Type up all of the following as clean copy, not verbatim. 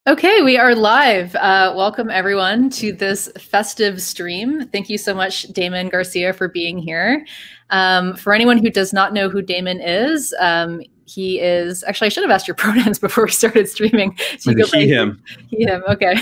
Okay, we are live. Welcome everyone to this festive stream. Thank you so much, Damon Garcia, for being here. For anyone who does not know who Damon is, he is actually, I should have asked your pronouns before we started streaming. So you go He, him. He, him. Okay.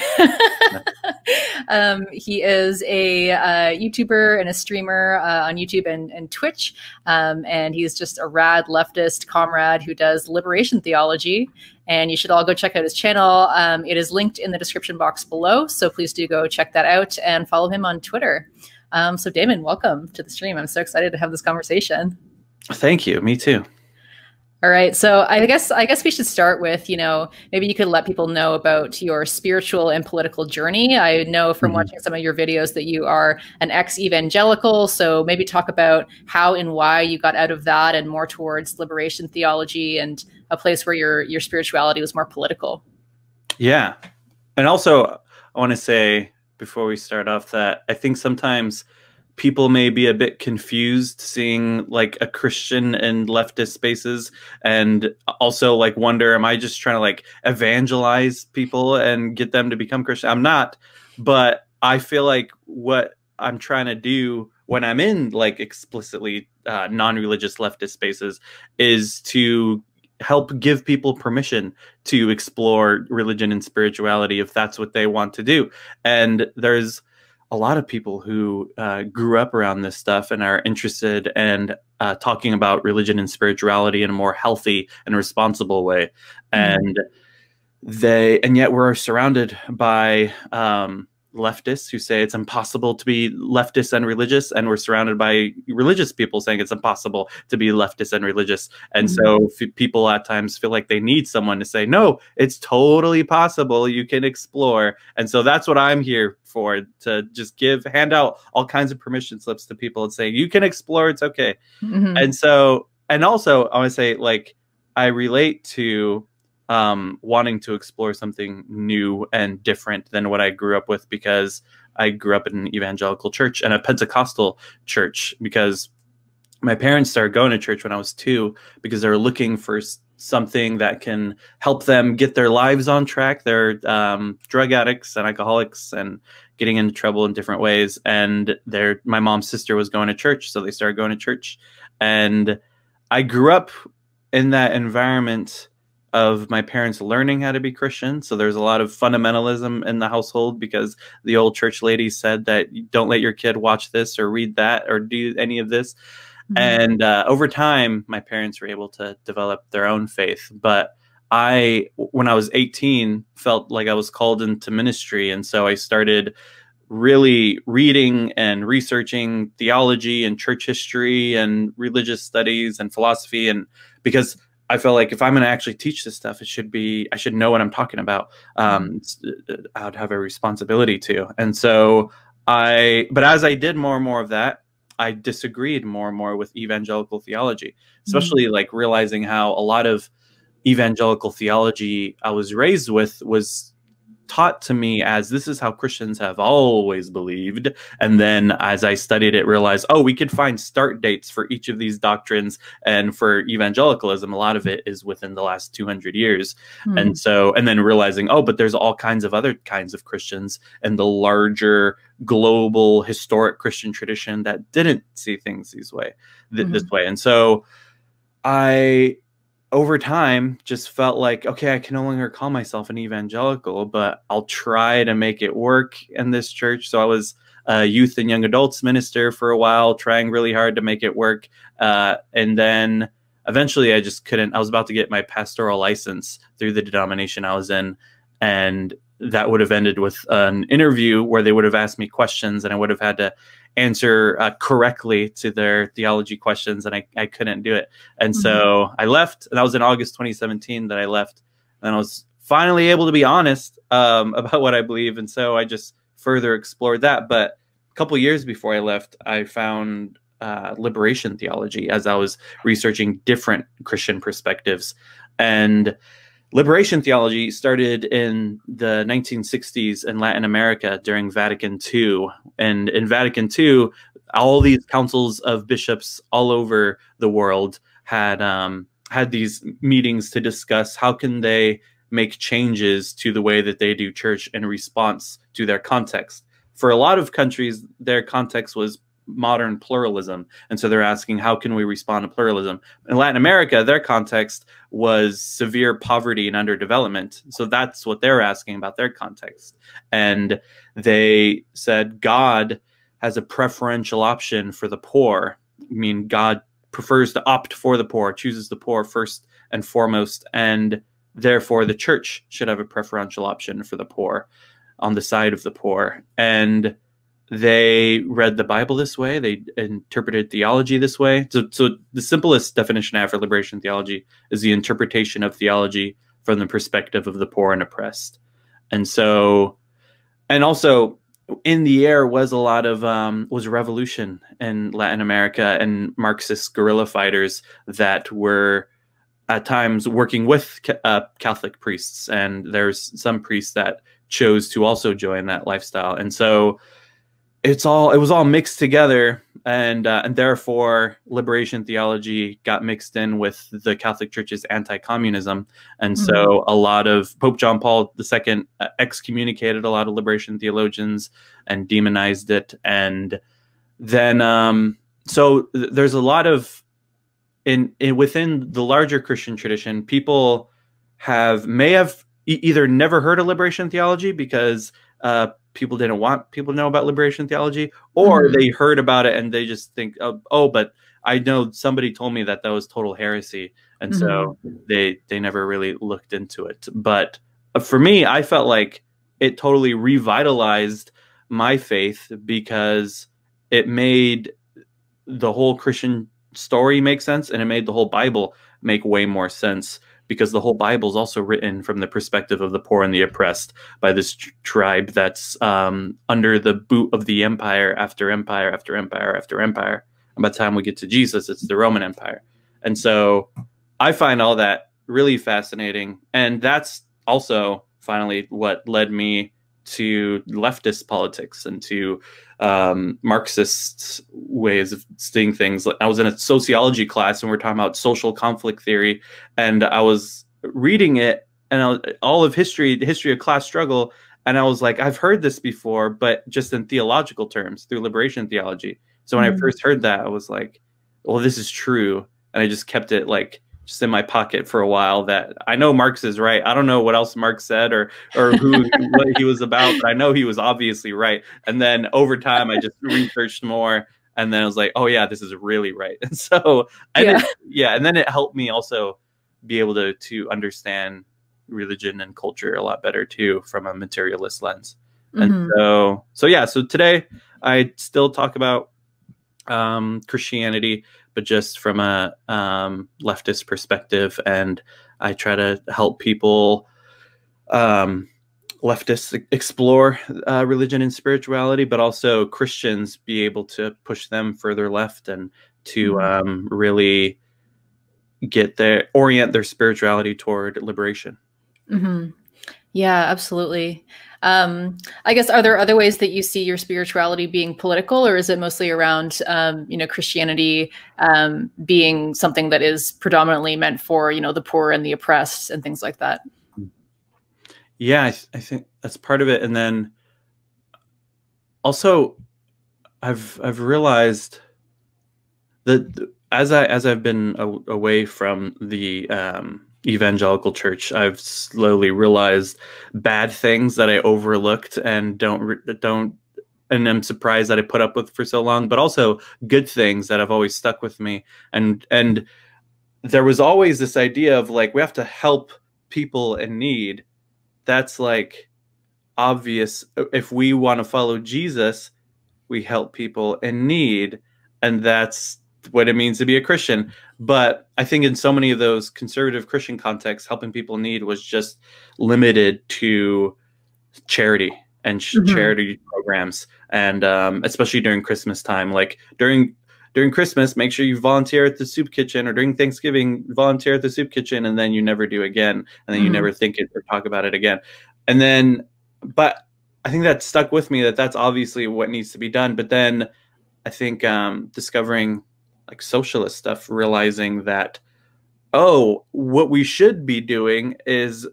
He is a YouTuber and a streamer on YouTube and Twitch. And he's just a rad leftist comrade who does liberation theology. And you should all go check out his channel. It is linked in the description box below. So please do go check that out and follow him on Twitter. So Damon, welcome to the stream. I'm so excited to have this conversation. Thank you. Me too. All right. So I guess we should start with, maybe you could let people know about your spiritual and political journey. I know from watching some of your videos that you are an ex-evangelical. So maybe talk about how and why you got out of that and more towards liberation theology and a place where your spirituality was more political. Yeah. And also, I want to say before we start off that I think sometimes people may be a bit confused seeing like a Christian in leftist spaces, and also like wonder, am I just trying to like evangelize people and get them to become Christian? I'm not, but I feel like what I'm trying to do when I'm in like explicitly non-religious leftist spaces is to help give people permission to explore religion and spirituality if that's what they want to do. And there's a lot of people who grew up around this stuff and are interested in talking about religion and spirituality in a more healthy and responsible way. And yet we're surrounded by leftists who say it's impossible to be leftist and religious, and we're surrounded by religious people saying it's impossible to be leftist and religious. And so people at times feel like they need someone to say, no, it's totally possible, you can explore. And so that's what I'm here for, to just hand out all kinds of permission slips to people and say, you can explore, it's okay. And so, and also I want to say, like, I relate to wanting to explore something new and different than what I grew up with, because I grew up in an evangelical church and a Pentecostal church, because my parents started going to church when I was 2 because they were looking for something that can help them get their lives on track. They're drug addicts and alcoholics and getting into trouble in different ways. And my mom's sister was going to church, so they started going to church. And I grew up in that environment of my parents learning how to be Christian. So there's a lot of fundamentalism in the household because the old church lady said that don't let your kid watch this or read that or do any of this. And over time, my parents were able to develop their own faith. But when I was 18, felt like I was called into ministry. And so I started really reading and researching theology and church history and religious studies and philosophy. And because I felt like if I'm going to actually teach this stuff, I should know what I'm talking about. I'd have a responsibility to. And so but as I did more and more of that, I disagreed more and more with evangelical theology, especially like realizing how a lot of evangelical theology I was raised with was taught to me as this is how Christians have always believed. And then as I studied it, realized, oh, we could find start dates for each of these doctrines. And for evangelicalism, a lot of it is within the last 200 years. And then realizing, oh, but there's all kinds of other kinds of Christians and the larger global historic Christian tradition that didn't see things this way. And so over time, just felt like, okay, I can no longer call myself an evangelical, but I'll try to make it work in this church. So I was a youth and young adults minister for a while, trying really hard to make it work. And then eventually I just couldn't. I was about to get my pastoral license through the denomination I was in. And that would have ended with an interview where they would have asked me questions and I would have had to answer correctly to their theology questions, and I couldn't do it. And so I left, and that was in August 2017 that I left, and I was finally able to be honest about what I believe. And so I just further explored that. But a couple years before I left, I found liberation theology as I was researching different Christian perspectives. And liberation theology started in the 1960s in Latin America during Vatican II. And in Vatican II, all these councils of bishops all over the world had these meetings to discuss how can they make changes to the way that they do church in response to their context. For a lot of countries, their context was modern pluralism. And so they're asking, how can we respond to pluralism? In Latin America, their context was severe poverty and underdevelopment. So that's what they're asking about their context. And they said God has a preferential option for the poor. I mean, God prefers to opt for the poor, chooses the poor first and foremost, and therefore the church should have a preferential option for the poor, on the side of the poor. And they read the Bible this way. They interpreted theology this way. So the simplest definition I have for liberation theology is the interpretation of theology from the perspective of the poor and oppressed. And so, and also in the air was a lot of, was revolution in Latin America and Marxist guerrilla fighters that were at times working with Catholic priests. And there's some priests that chose to also join that lifestyle. And so it was all mixed together, and therefore liberation theology got mixed in with the Catholic Church's anti-communism. And so a lot of Pope John Paul II excommunicated a lot of liberation theologians and demonized it. And then so there's a lot of within the larger Christian tradition, people may have either never heard of liberation theology because people didn't want people to know about liberation theology, or they heard about it and they just think, oh, but I know somebody told me that was total heresy. And so they never really looked into it. But for me, I felt like it totally revitalized my faith because it made the whole Christian story make sense, and it made the whole Bible make way more sense, because the whole Bible is also written from the perspective of the poor and the oppressed by this tribe that's under the boot of the empire after empire after empire after empire. And by the time we get to Jesus, it's the Roman Empire. And so I find all that really fascinating. And that's also finally what led me to leftist politics and to Marxist ways of seeing things. I was in a sociology class and we were talking about social conflict theory, and I was reading it and all of history, the history of class struggle, and I was like, I've heard this before, but just in theological terms through liberation theology. So when I first heard that, I was like, well, this is true. And I just kept it like just in my pocket for a while, that I know Marx is right. I don't know what else Marx said or what he was about, but I know he was obviously right. And then over time, I just researched more, and then I was like, oh yeah, this is really right. And so, and then it helped me also be able to understand religion and culture a lot better too, from a materialist lens. And so today I still talk about Christianity, but just from a leftist perspective, and I try to help people, leftists, explore religion and spirituality, but also Christians be able to push them further left and to really orient their spirituality toward liberation. Yeah, absolutely. I guess, are there other ways that you see your spirituality being political, or is it mostly around, Christianity being something that is predominantly meant for, the poor and the oppressed and things like that? Yeah, I think that's part of it. And then also I've realized that as I've been away from the evangelical church, I've slowly realized bad things that I overlooked and and I'm surprised that I put up with for so long, but also good things that have always stuck with me. And there was always this idea of like, we have to help people in need. That's like obvious. If we want to follow Jesus, we help people in need. And that's what it means to be a Christian. But I think in so many of those conservative Christian contexts, helping people in need was just limited to charity and charity programs. And especially during Christmas time, like during Christmas, make sure you volunteer at the soup kitchen, or during Thanksgiving, volunteer at the soup kitchen, and then you never do again. And then you never think it or talk about it again. And then, but I think that stuck with me, that's obviously what needs to be done. But then I think discovering like socialist stuff, realizing that, oh, what we should be doing is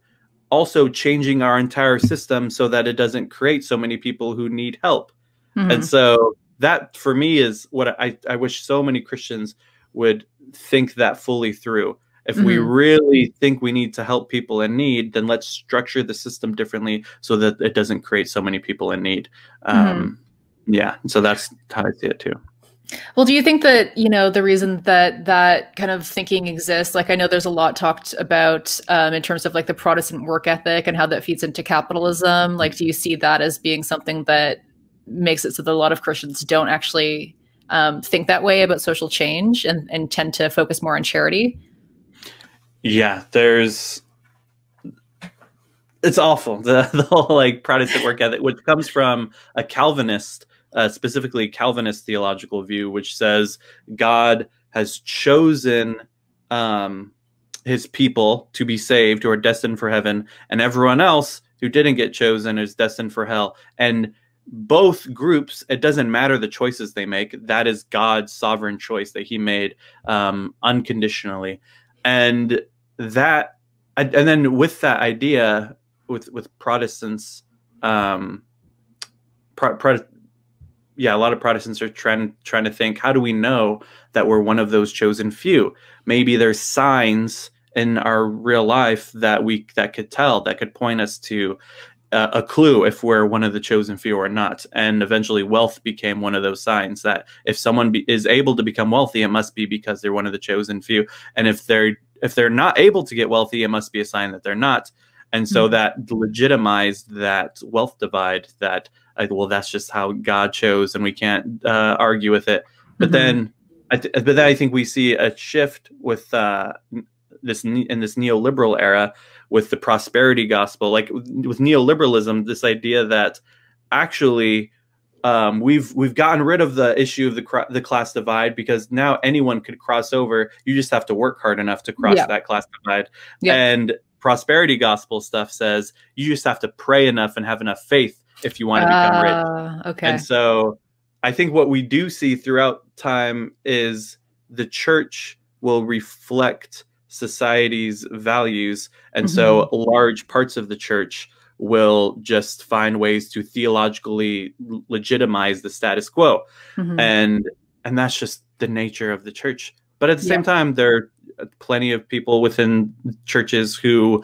also changing our entire system so that it doesn't create so many people who need help. And so that for me is what I wish so many Christians would think that fully through. If we really think we need to help people in need, then let's structure the system differently so that it doesn't create so many people in need. Yeah, so that's how I see it too. Well, do you think that, you know, the reason that that kind of thinking exists, like I know there's a lot talked about in terms of like the Protestant work ethic and how that feeds into capitalism. Like, do you see that as being something that makes it so that a lot of Christians don't actually think that way about social change and tend to focus more on charity? Yeah, it's awful. The whole like Protestant work ethic, which comes from a Calvinist, specifically Calvinist theological view, which says God has chosen his people to be saved, who are destined for heaven, and everyone else who didn't get chosen is destined for hell. And both groups, it doesn't matter the choices they make. That is God's sovereign choice that he made unconditionally. And that, and then with that idea, with Protestants, yeah, a lot of Protestants are trying to think, how do we know that we're one of those chosen few? Maybe there's signs in our real life that could point us to a clue if we're one of the chosen few or not. And eventually wealth became one of those signs that if someone is able to become wealthy, it must be because they're one of the chosen few. And if they're not able to get wealthy, it must be a sign that they're not. And so that legitimized that wealth divide, that, well, that's just how God chose and we can't argue with it. But then I think we see a shift with this neoliberal era with the prosperity gospel, like with neoliberalism, this idea that actually we've gotten rid of the issue of the class divide, because now anyone could cross over. You just have to work hard enough to cross that class divide. And prosperity gospel stuff says you just have to pray enough and have enough faith if you want to become rich. Okay. And so I think what we do see throughout time is the church will reflect society's values. And so large parts of the church will just find ways to theologically legitimize the status quo. And that's just the nature of the church. But at the same time, there are plenty of people within churches who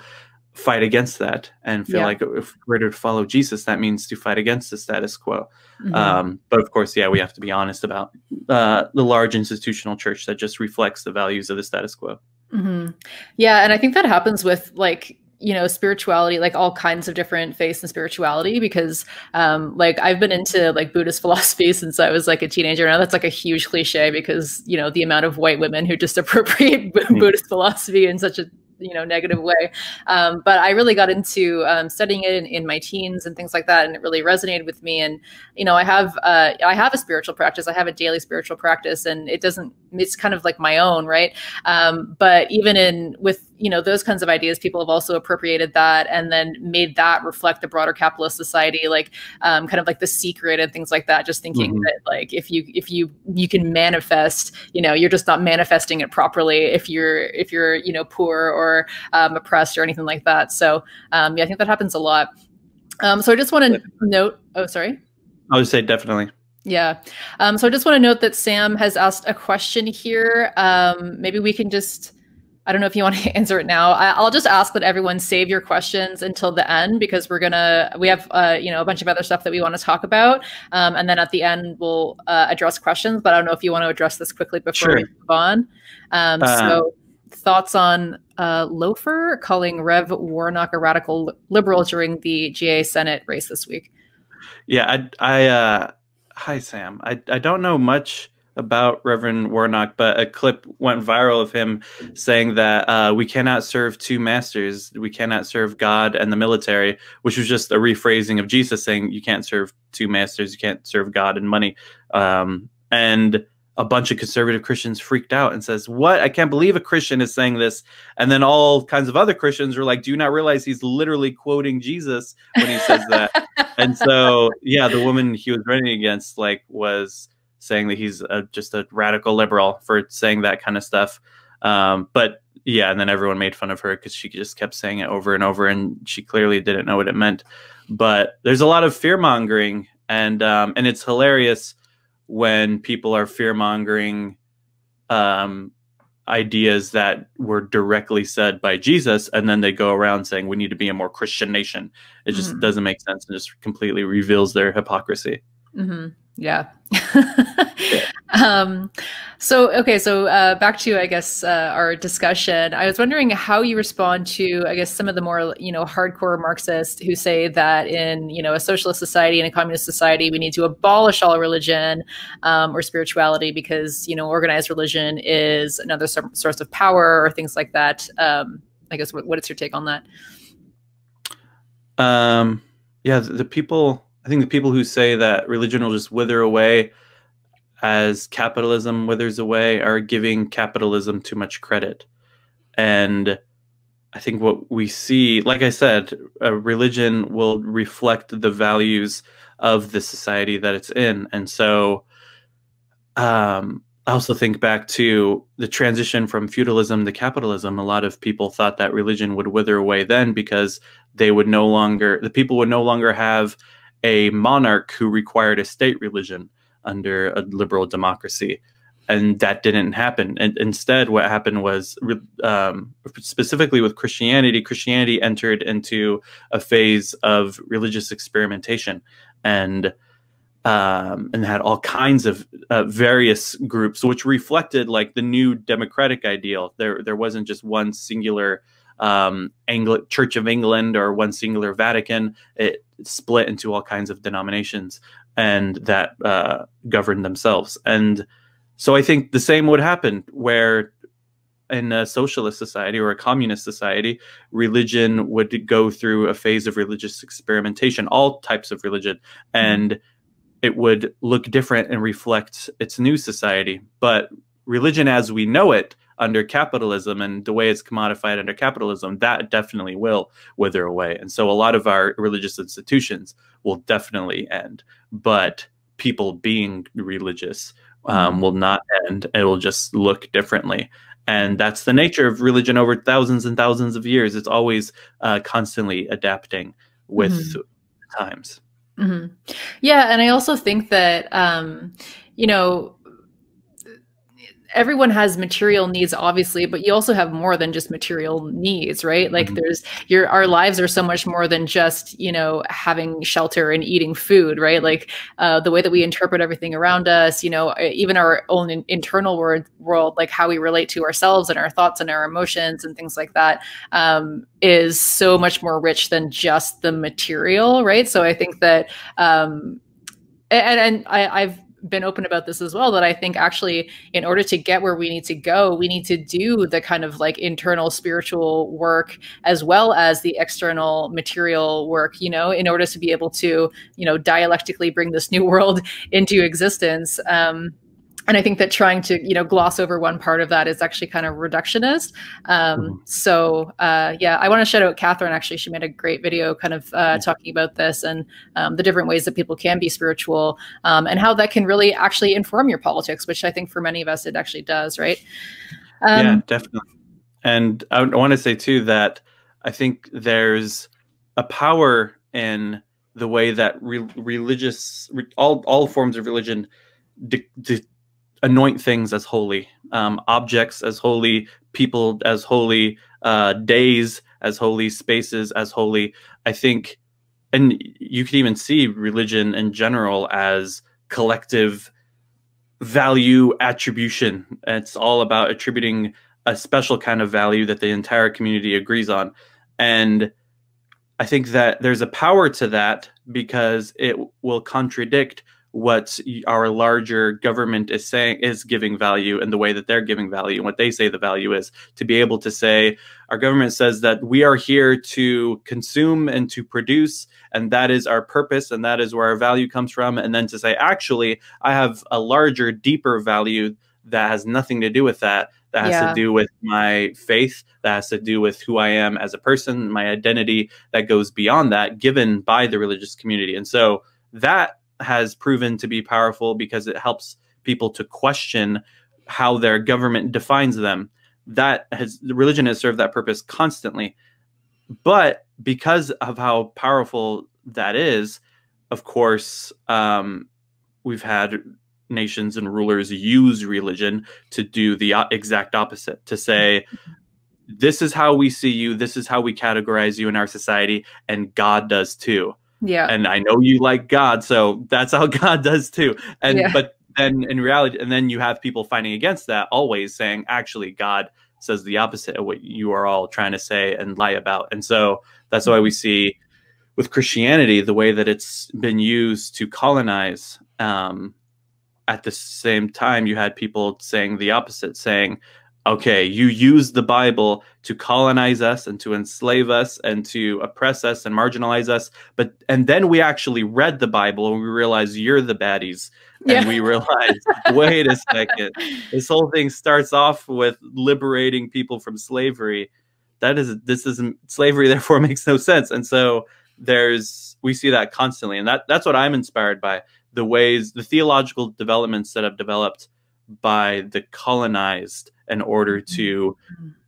fight against that and feel like if we're to follow Jesus, that means to fight against the status quo. But of course, we have to be honest about the large institutional church that just reflects the values of the status quo. Yeah, and I think that happens with, like, you know, spirituality, like all kinds of different faiths and spirituality, because like I've been into like Buddhist philosophy since I was like a teenager. Now that's like a huge cliche, because, you know, the amount of white women who just appropriate Buddhist philosophy in such a, you know, negative way. But I really got into studying it in my teens and things like that, and it really resonated with me. And, you know, I have a spiritual practice. I have a daily spiritual practice, and it's kind of like my own, right? But even with, you know, those kinds of ideas, people have also appropriated that and then made that reflect the broader capitalist society, like kind of like The Secret and things like that. Just thinking that, like, if you can manifest, you know, you're just not manifesting it properly if you're you know, poor or oppressed or anything like that. So yeah, I think that happens a lot. So I just want to note. Oh, sorry. I would say definitely. Yeah. So I just want to note that Sam has asked a question here. Maybe we can just, I don't know if you want to answer it now. I'll just ask that everyone save your questions until the end, because we have you know, a bunch of other stuff that we want to talk about. And then at the end, we'll address questions, but I don't know if you want to address this quickly before we move on. So thoughts on Loafer calling Rev Warnock a radical liberal during the GA Senate race this week? Yeah, hi, Sam. I don't know much about Reverend Warnock, but a clip went viral of him saying that we cannot serve two masters. We cannot serve God and the military, which was just a rephrasing of Jesus saying you can't serve two masters. You can't serve God and money. And a bunch of conservative Christians freaked out and says, what? I can't believe a Christian is saying this. And then all kinds of other Christians were like, do you not realize he's literally quoting Jesus when he says that? And so, yeah, the woman he was running against, like, was saying that he's just a radical liberal for saying that kind of stuff. But yeah, and then everyone made fun of her because she just kept saying it over and over, and she clearly didn't know what it meant. But there's a lot of fear mongering, and it's hilarious when people are fear mongering ideas that were directly said by Jesus, and then they go around saying we need to be a more Christian nation. It just doesn't make sense and just completely reveals their hypocrisy. Yeah. Yeah. So back to, I guess, our discussion. I was wondering how you respond to, I guess, some of the more, hardcore Marxists who say that in, a socialist society and a communist society, we need to abolish all religion or spirituality because, organized religion is another source of power or things like that. I guess, what is your take on that? Yeah, I think the people who say that religion will just wither away as capitalism withers away are giving capitalism too much credit. And I think what we see, like I said, religion will reflect the values of the society that it's in. And so I also think back to the transition from feudalism to capitalism. A lot of people thought that religion would wither away then because the people would no longer have a monarch who required a state religion under a liberal democracy. And that didn't happen. And instead, what happened was, specifically with Christianity, Christianity entered into a phase of religious experimentation and had all kinds of various groups, which reflected like the new democratic ideal. There wasn't just one singular Church of England or one singular Vatican. It split into all kinds of denominations and that governed themselves. And so I think the same would happen where in a socialist society or a communist society, religion would go through a phase of religious experimentation, all types of religion, and it would look different and reflect its new society. But religion as we know it under capitalism and the way it's commodified under capitalism, that definitely will wither away. And so a lot of our religious institutions will definitely end, but people being religious will not end. It will just look differently. And that's the nature of religion over thousands and thousands of years. It's always constantly adapting with times. Yeah. And I also think that, everyone has material needs, obviously, but you also have more than just material needs, right? Like our lives are so much more than just, having shelter and eating food, right? Like the way that we interpret everything around us, even our own internal world, like how we relate to ourselves and our thoughts and our emotions and things like that, is so much more rich than just the material, right? So I think that, I've been open about this as well, that I think actually in order to get where we need to go, we need to do the kind of like internal spiritual work as well as the external material work, in order to be able to, dialectically bring this new world into existence. And I think that trying to, gloss over one part of that is actually kind of reductionist. So I want to shout out Catherine. Actually, she made a great video kind of talking about this and the different ways that people can be spiritual and how that can really actually inform your politics, which I think for many of us, it actually does, right? Yeah, definitely. And I want to say too that I think there's a power in the way that all forms of religion anoint things as holy, objects as holy, people as holy, days as holy, spaces as holy. I think, and you could even see religion in general as collective value attribution. It's all about attributing a special kind of value that the entire community agrees on. And I think that there's a power to that because it will contradict what our larger government is saying is giving value and the way that they're giving value and what they say the value is. To be able to say, our government says that we are here to consume and to produce, and that is our purpose, and that is where our value comes from. And then to say, actually, I have a larger, deeper value that has nothing to do with that. That has to do with my faith, that has to do with who I am as a person, my identity, that goes beyond that, given by the religious community. And so that has proven to be powerful because it helps people to question how their government defines them. religion has served that purpose constantly. But because of how powerful that is, of course, we've had nations and rulers use religion to do the exact opposite, to say, this is how we see you, this is how we categorize you in our society, and God does too. Yeah. And I know you like God, so that's how God does too. And Yeah. but then in reality, and then you have people fighting against that, always saying, actually, God says the opposite of what you are all trying to say and lie about. And so that's why we see with Christianity, the way that it's been used to colonize, at the same time, you had people saying the opposite, saying, okay, you use the Bible to colonize us and to enslave us and to oppress us and marginalize us. And then we actually read the Bible and we realized you're the baddies. And we realized, wait a second, this whole thing starts off with liberating people from slavery. This isn't slavery, therefore makes no sense. And so we see that constantly. And that's what I'm inspired by, the theological developments that have developed by the colonized in order to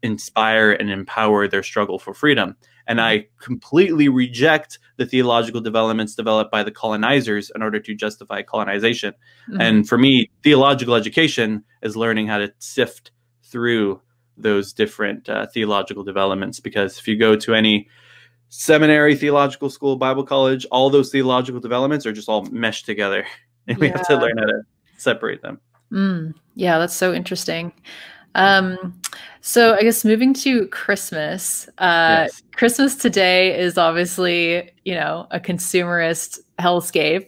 inspire and empower their struggle for freedom. And I completely reject the theological developments developed by the colonizers in order to justify colonization. And for me, theological education is learning how to sift through those different theological developments, because if you go to any seminary, theological school, Bible college, all those theological developments are just all meshed together, and we have to learn how to separate them. Yeah, that's so interesting. So I guess moving to Christmas, Yes. Christmas today is obviously, a consumerist hellscape.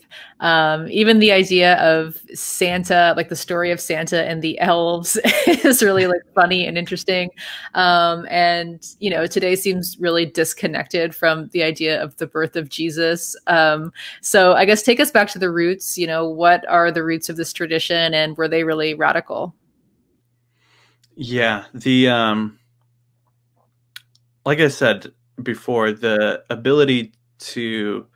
Even the idea of Santa, like the story of Santa and the elves is really like funny and interesting. And, today seems really disconnected from the idea of the birth of Jesus. So I guess take us back to the roots. What are the roots of this tradition, and were they really radical? Yeah, like I said before, the ability to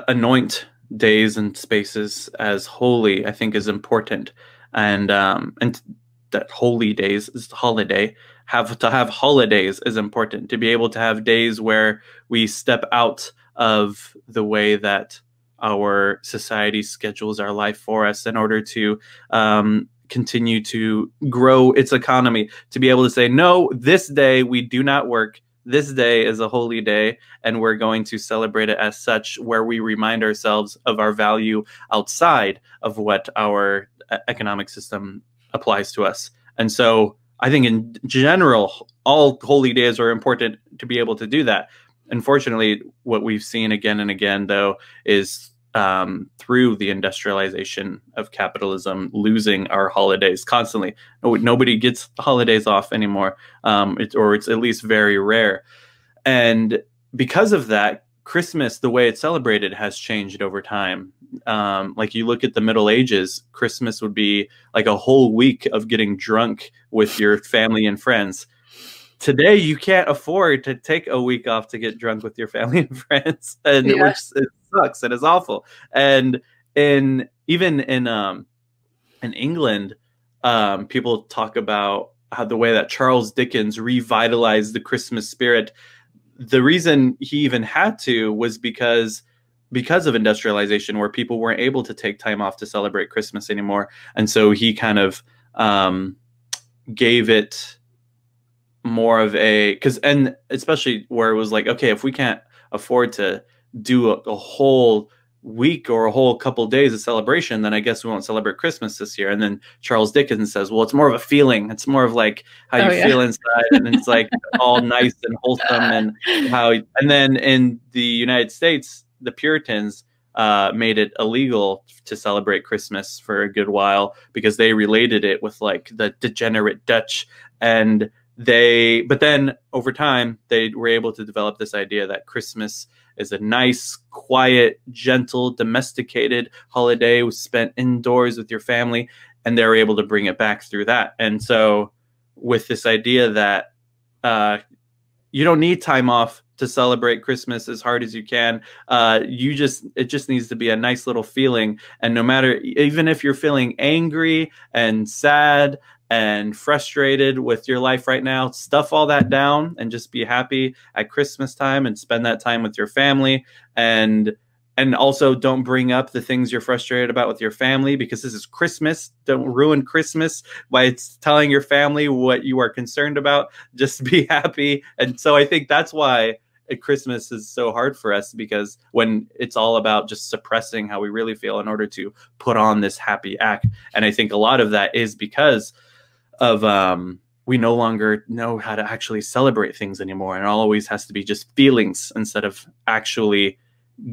anoint days and spaces as holy, I think, is important, and that holy days is holiday. To have holidays is important. To be able to have days where we step out of the way that our society schedules our life for us in order to continue to grow its economy, to be able to say, no, this day we do not work. This day is a holy day, and we're going to celebrate it as such, where we remind ourselves of our value outside of what our economic system applies to us. And so I think in general, all holy days are important to be able to do that. Unfortunately, what we've seen again and again, though, is through the industrialization of capitalism, losing our holidays constantly. Nobody gets holidays off anymore, or it's at least very rare. And because of that, Christmas, the way it's celebrated, has changed over time. Like you look at the Middle Ages, Christmas would be like a whole week of getting drunk with your family and friends. Today, you can't afford to take a week off to get drunk with your family and friends, and it sucks. It is awful. And even in England, people talk about how the way that Charles Dickens revitalized the Christmas spirit. The reason he even had to was because of industrialization, where people weren't able to take time off to celebrate Christmas anymore, and so he kind of gave it more of and especially where it was like, okay, if we can't afford to do a whole week or a whole couple of days of celebration, then I guess we won't celebrate Christmas this year. And then Charles Dickens says, well, it's more of a feeling. It's more of like how you feel inside, and it's like all nice and wholesome, and then in the United States, the Puritans made it illegal to celebrate Christmas for a good while, because they related it with like the degenerate Dutch. But then over time, they were able to develop this idea that Christmas is a nice, quiet, gentle, domesticated holiday was spent indoors with your family, and they were able to bring it back through that. And so with this idea that you don't need time off to celebrate Christmas as hard as you can, it just needs to be a nice little feeling. And no matter, even if you're feeling angry and sad and frustrated with your life right now, stuff all that down and just be happy at Christmas time and spend that time with your family. And also don't bring up the things you're frustrated about with your family, because this is Christmas. Don't ruin Christmas by telling your family what you are concerned about. Just be happy. And so I think that's why Christmas is so hard for us, because when it's all about just suppressing how we really feel in order to put on this happy act. And I think a lot of that is because of we no longer know how to actually celebrate things anymore. And it always has to be just feelings instead of actually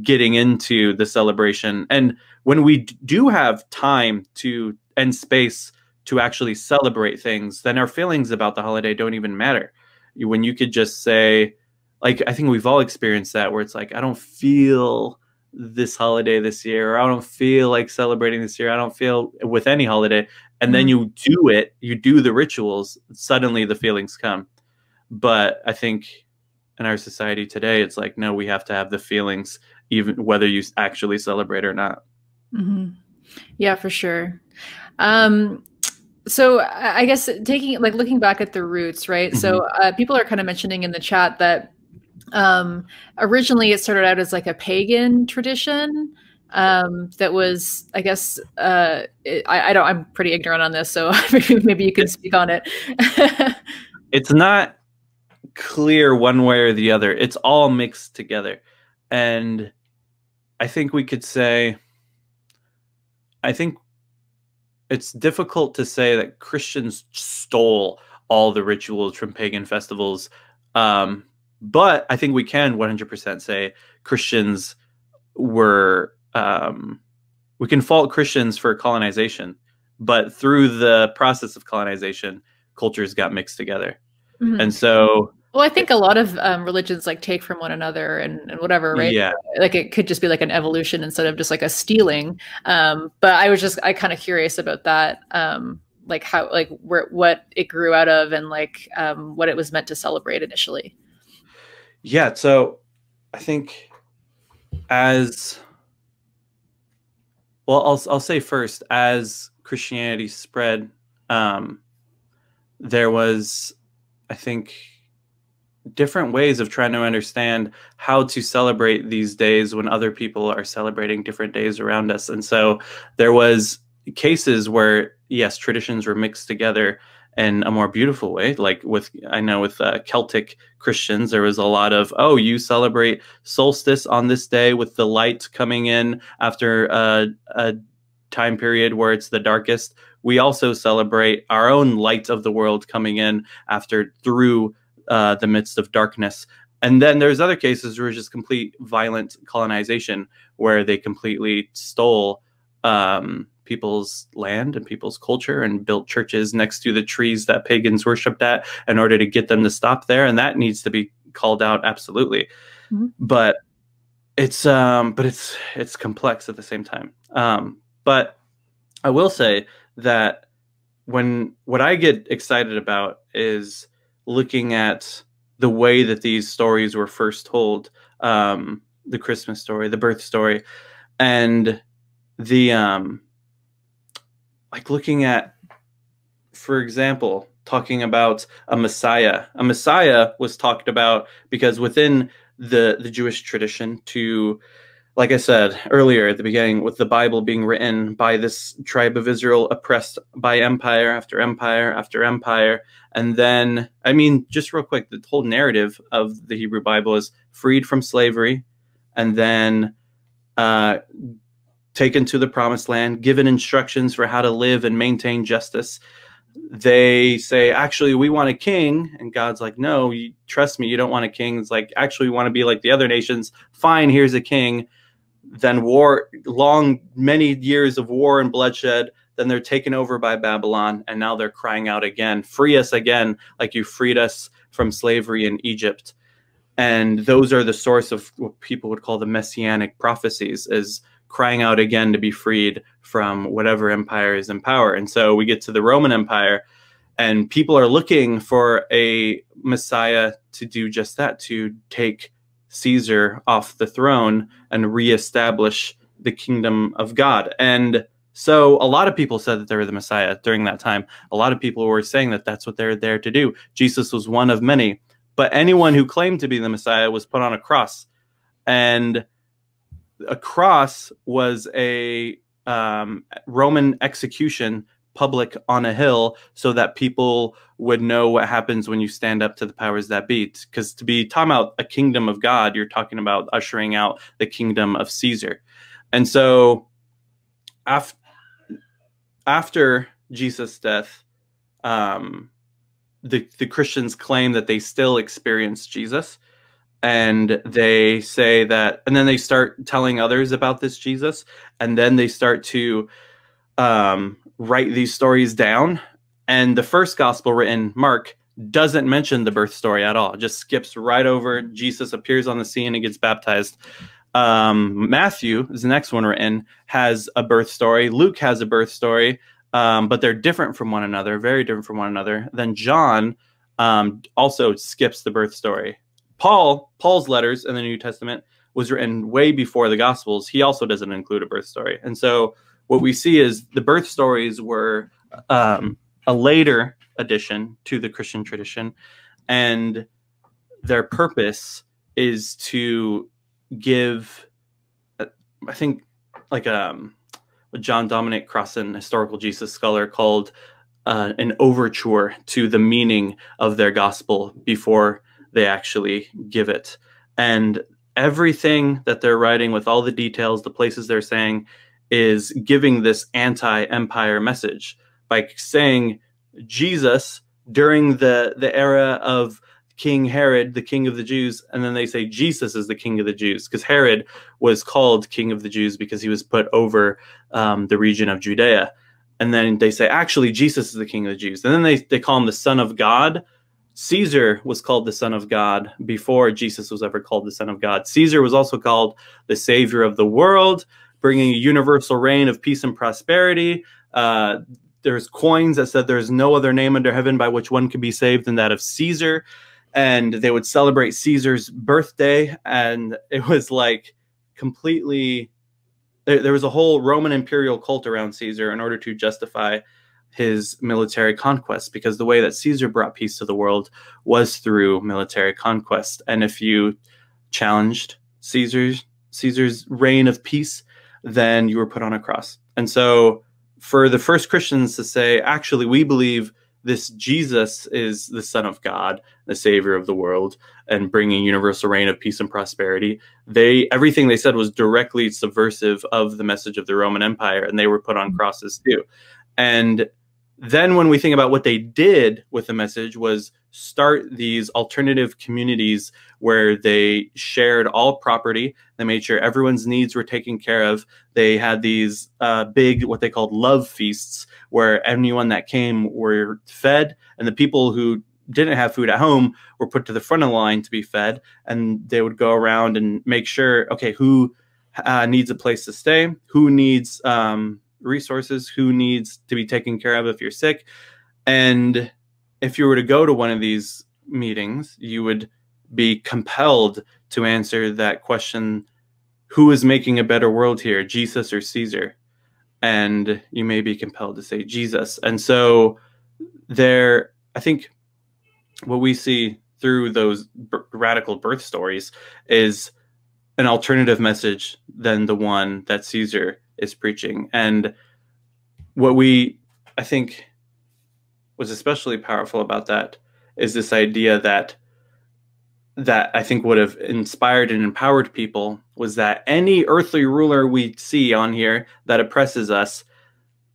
getting into the celebration. And when we do have time to and space to actually celebrate things, then our feelings about the holiday don't even matter. When you could just say, like, I think we've all experienced that, where it's like, I don't feel this holiday this year, or I don't feel like celebrating this year. I don't feel with any holiday. And then you do it, you do the rituals, suddenly the feelings come. But I think in our society today, it's like, no, we have to have the feelings, even whether you actually celebrate or not. Yeah, for sure. So I guess looking back at the roots, right? So people are kind of mentioning in the chat that originally it started out as like a pagan tradition that was, I guess, I'm pretty ignorant on this, so maybe you can speak on it. It's not clear one way or the other. It's all mixed together. And I think we could say, I think it's difficult to say that Christians stole all the rituals from pagan festivals. But I think we can 100% say Christians were, we can fault Christians for colonization, but through the process of colonization, cultures got mixed together. And so, well, I think a lot of religions like take from one another and whatever, right? Yeah. Like it could just be like an evolution instead of just like a stealing. But I kind of curious about that, like how, like what it grew out of, and like what it was meant to celebrate initially. Yeah. So I think as well, I'll say first, as Christianity spread, there was, I think, different ways of trying to understand how to celebrate these days when other people are celebrating different days around us. And so there was cases where, yes, traditions were mixed together in a more beautiful way. Like with Celtic Christians, there was a lot of, oh, you celebrate solstice on this day with the light coming in after a time period where it's the darkest. We also celebrate our own light of the world coming in through the midst of darkness. And then there's other cases where it's just complete violent colonization, where they completely stole people's land and people's culture and built churches next to the trees that pagans worshipped at in order to get them to stop there. And that needs to be called out, absolutely. But it's complex at the same time. But I will say that what I get excited about is looking at the way that these stories were first told, the Christmas story, the birth story, and the like looking at, for example, talking about a Messiah. A Messiah was talked about because within the Jewish tradition, to, like I said earlier at the beginning, with the Bible being written by this tribe of Israel oppressed by empire after empire after empire. And then, I mean, just real quick, the whole narrative of the Hebrew Bible is freed from slavery, and then taken to the promised land, given instructions for how to live and maintain justice. They say, actually, we want a king. And God's like, no, trust me, you don't want a king. It's like, actually, we want to be like the other nations. Fine, here's a king. Then many years of war and bloodshed. Then they're taken over by Babylon. And now they're crying out again, free us again, like you freed us from slavery in Egypt. And those are the source of what people would call the messianic prophecies, is crying out again to be freed from whatever empire is in power. And so we get to the Roman Empire, and people are looking for a Messiah to do just that, to take Caesar off the throne and reestablish the kingdom of God. And So a lot of people said that they were the Messiah during that time. A lot of people were saying that that's what they're there to do. Jesus was one of many. But anyone who claimed to be the Messiah was put on a cross. And a cross was a Roman execution, public on a hill, so that people would know what happens when you stand up to the powers that be. Because to be talking about a kingdom of God, you're talking about ushering out the kingdom of Caesar. And so after Jesus' death, the Christians claim that they still experience Jesus. And they say that, and then they start telling others about this Jesus. And then they start to write these stories down. And the first gospel written, Mark, doesn't mention the birth story at all. It just skips right over. Jesus appears on the scene and gets baptized. Matthew is the next one written, has a birth story. Luke has a birth story, but they're different from one another, very different from one another. Then John also skips the birth story. Paul's letters in the New Testament was written way before the Gospels. He also doesn't include a birth story. And so what we see is the birth stories were a later addition to the Christian tradition, and their purpose is to give, I think, like what John Dominic Crossan, historical Jesus scholar, called an overture to the meaning of their gospel before they actually give it. And everything that they're writing, with all the details, the places they're saying, is giving this anti-empire message by saying Jesus during the era of King Herod, the king of the Jews, and then they say Jesus is the king of the Jews, because Herod was called king of the Jews because he was put over the region of Judea. And then they say, actually, Jesus is the king of the Jews. And then they call him the Son of God. Caesar was called the Son of God before Jesus was ever called the Son of God. Caesar was also called the Savior of the world, bringing a universal reign of peace and prosperity. There's coins that said there's no other name under heaven by which one could be saved than that of Caesar. And they would celebrate Caesar's birthday. And it was like completely, there was a whole Roman imperial cult around Caesar in order to justify his military conquest, because the way that Caesar brought peace to the world was through military conquest. And if you challenged Caesar's reign of peace, then you were put on a cross. And so for the first Christians to say, actually, we believe this Jesus is the Son of God, the Savior of the world, and bringing universal reign of peace and prosperity, everything they said was directly subversive of the message of the Roman Empire, and they were put on crosses too. And then when we think about what they did with the message, was start these alternative communities where they shared all property. They made sure everyone's needs were taken care of. They had these big, what they called love feasts, where anyone that came were fed, and the people who didn't have food at home were put to the front of the line to be fed. And they would go around and make sure, okay, who needs a place to stay, who needs resources, who needs to be taken care of if you're sick. And if you were to go to one of these meetings, you would be compelled to answer that question, who is making a better world here, Jesus or Caesar? And you may be compelled to say Jesus. And so I think what we see through those radical birth stories is an alternative message than the one that Caesar is preaching. And what I think was especially powerful about that is this idea that I think would have inspired and empowered people was that any earthly ruler we see on here that oppresses us,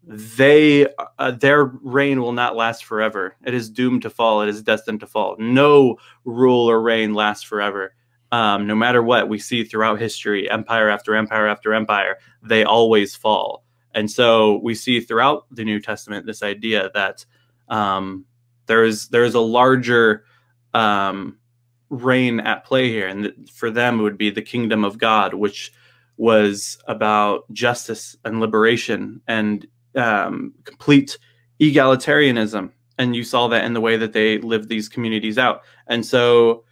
their reign will not last forever. It is doomed to fall. It is destined to fall. No rule or reign lasts forever. No matter what we see throughout history, empire after empire after empire, they always fall. And so we see throughout the New Testament this idea that there is a larger reign at play here, and for them it would be the kingdom of God, which was about justice and liberation and complete egalitarianism. And you saw that in the way that they lived these communities out. And so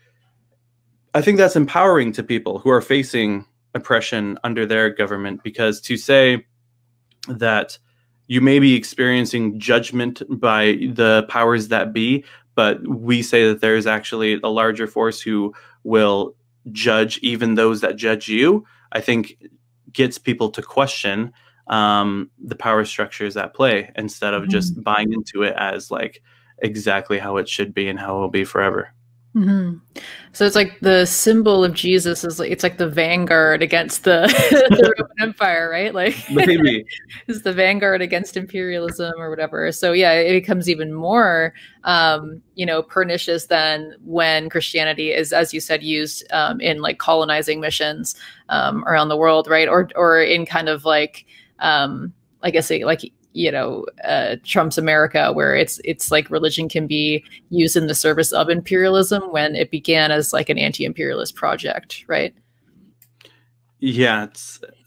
I think that's empowering to people who are facing oppression under their government, because to say that you may be experiencing judgment by the powers that be, but we say that there is actually a larger force who will judge even those that judge you, I think gets people to question the power structures at play instead of just buying into it as like exactly how it should be and how it will be forever. So it's like the symbol of Jesus is like, it's like the vanguard against the, the Roman Empire, right? Like Maybe. it's the vanguard against imperialism or whatever. So yeah, it becomes even more, you know, pernicious than when Christianity is, as you said, used in like colonizing missions around the world, right? Or in kind of like, I guess like, you know, Trump's America, where it's like religion can be used in the service of imperialism when it began as like an anti-imperialist project, right? Yeah.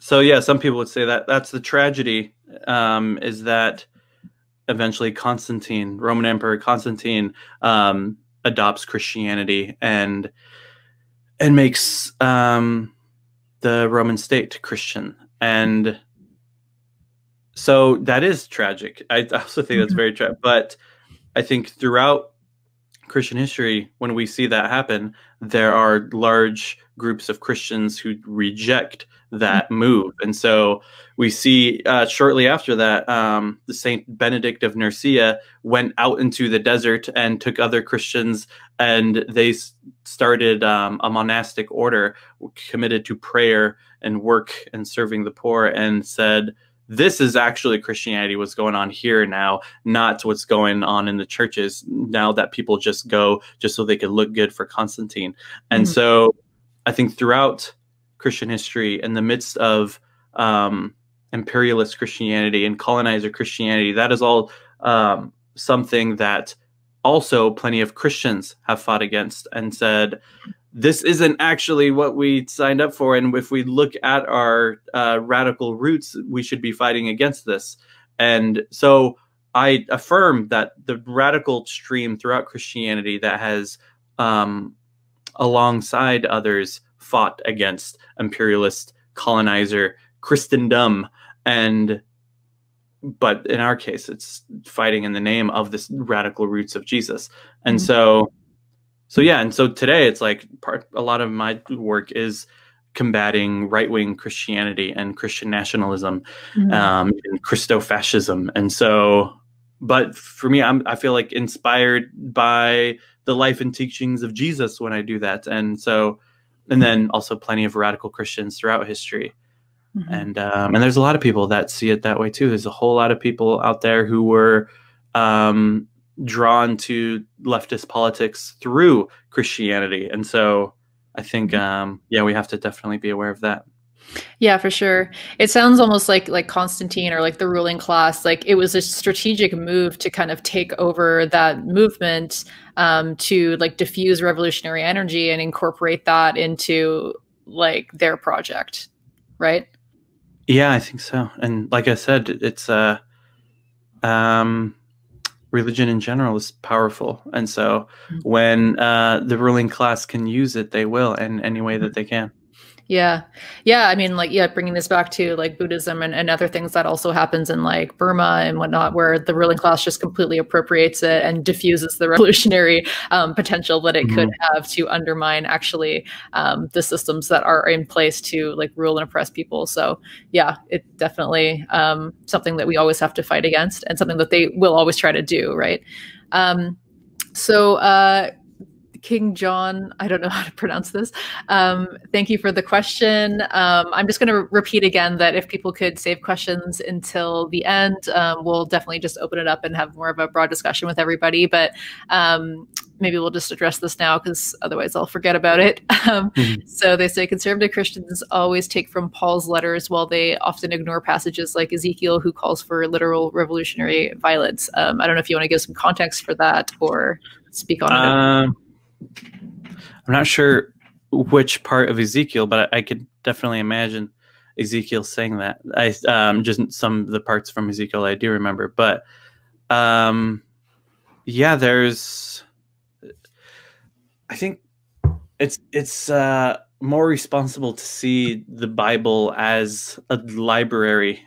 So yeah, some people would say that that's the tragedy, is that eventually Constantine, Roman Emperor Constantine, adopts Christianity and makes the Roman state Christian. And so that is tragic. I also think that's very tragic. But I think throughout Christian history, when we see that happen, there are large groups of Christians who reject that move. And so we see shortly after that, the Saint Benedict of Nursia went out into the desert and took other Christians, and they started a monastic order committed to prayer and work and serving the poor, and said, this is actually Christianity, what's going on here now, not what's going on in the churches now that people just go just so they could look good for Constantine. And so I think throughout Christian history, in the midst of imperialist Christianity and colonizer Christianity, that is all something that also plenty of Christians have fought against and said, this isn't actually what we signed up for. And if we look at our radical roots, we should be fighting against this. And so I affirm that the radical stream throughout Christianity that has, alongside others, fought against imperialist colonizer Christendom. But in our case, it's fighting in the name of this radical roots of Jesus. And so yeah, and so today it's like a lot of my work is combating right-wing Christianity and Christian nationalism, and Christofascism. And so, but for me, I feel like inspired by the life and teachings of Jesus when I do that. And so, and then also plenty of radical Christians throughout history. And there's a lot of people that see it that way too. There's a whole lot of people out there who were drawn to leftist politics through Christianity. And so I think, yeah, we have to definitely be aware of that. Yeah, for sure. It sounds almost like Constantine or like the ruling class, like it was a strategic move to kind of take over that movement, to like diffuse revolutionary energy and incorporate that into like their project, right? Yeah, I think so. And like I said, it's religion in general is powerful. And so when the ruling class can use it, they will in any way that they can. Yeah. Yeah. I mean, like, yeah, bringing this back to like Buddhism and other things that also happens in like Burma and whatnot, where the ruling class just completely appropriates it and diffuses the revolutionary potential that it could have to undermine actually the systems that are in place to like rule and oppress people. So yeah, it's definitely something that we always have to fight against and something that they will always try to do. Right. King John, I don't know how to pronounce this. Thank you for the question. I'm just going to repeat again that if people could save questions until the end, we'll definitely just open it up and have more of a broad discussion with everybody. But maybe we'll just address this now because otherwise I'll forget about it. So they say conservative Christians always take from Paul's letters while they often ignore passages like Ezekiel, who calls for literal revolutionary violence. I don't know if you want to give some context for that or speak on it. I'm not sure which part of Ezekiel, but I could definitely imagine Ezekiel saying that. I just some of the parts from Ezekiel I do remember, but yeah, there's. I think it's more responsible to see the Bible as a library,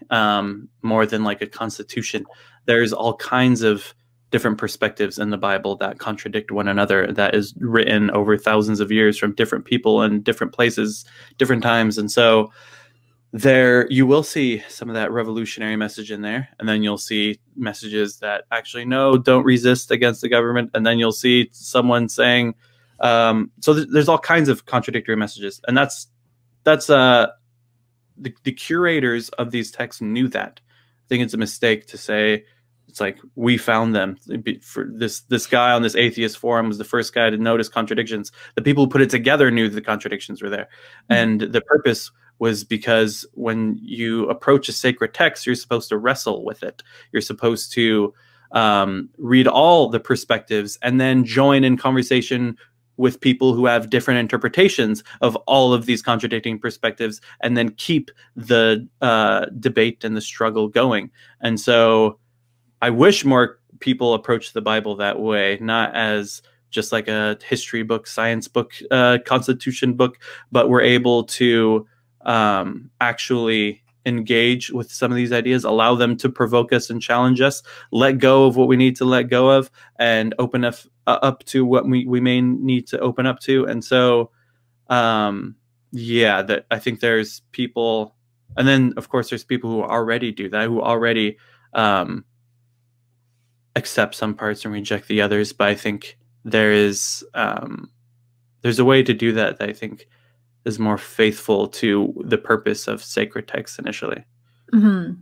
more than like a constitution. There's all kinds of different perspectives in the Bible that contradict one another, that is written over thousands of years from different people and different places, different times. And so there you will see some of that revolutionary message in there, and then you'll see messages that actually, no, don't resist against the government, and then you'll see someone saying, so there's all kinds of contradictory messages. And that's the curators of these texts knew that. I think it's a mistake to say it's like we found them. For this guy on this atheist forum was the first guy to notice contradictions. The people who put it together knew the contradictions were there. And the purpose was because when you approach a sacred text, you're supposed to wrestle with it. You're supposed to read all the perspectives and then join in conversation with people who have different interpretations of all of these contradicting perspectives, and then keep the debate and the struggle going. And so I wish more people approach the Bible that way, not as just like a history book, science book, constitution book, but we're able to actually engage with some of these ideas, allow them to provoke us and challenge us, let go of what we need to let go of, and open up to what we may need to open up to. And so, yeah, that I think there's people, and then of course there's people who already do that, who already accept some parts and reject the others. But I think there's a way to do that that I think is more faithful to the purpose of sacred texts initially. Mm-hmm.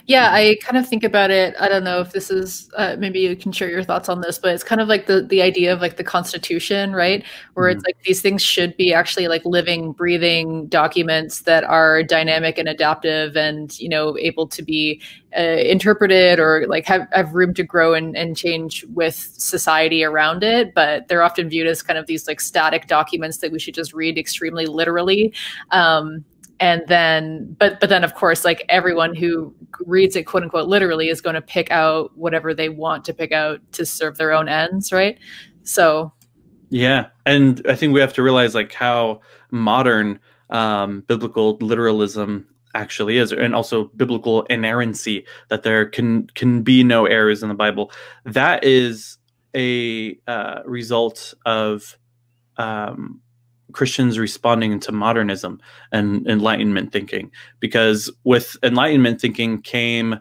Yeah, I kind of think about it. I don't know if this is, maybe you can share your thoughts on this, but it's kind of like the idea of like the Constitution, right? Where it's like these things should be actually like living, breathing documents that are dynamic and adaptive, and, you know, able to be interpreted or like have room to grow and change with society around it. But they're often viewed as kind of these like static documents that we should just read extremely literally. And then, but then of course, like everyone who reads it, quote unquote, literally is going to pick out whatever they want to pick out to serve their own ends. Right. So. Yeah. And I think we have to realize like how modern biblical literalism actually is, and also biblical inerrancy, that there can be no errors in the Bible. That is a result of Christians responding to modernism and Enlightenment thinking, because with Enlightenment thinking came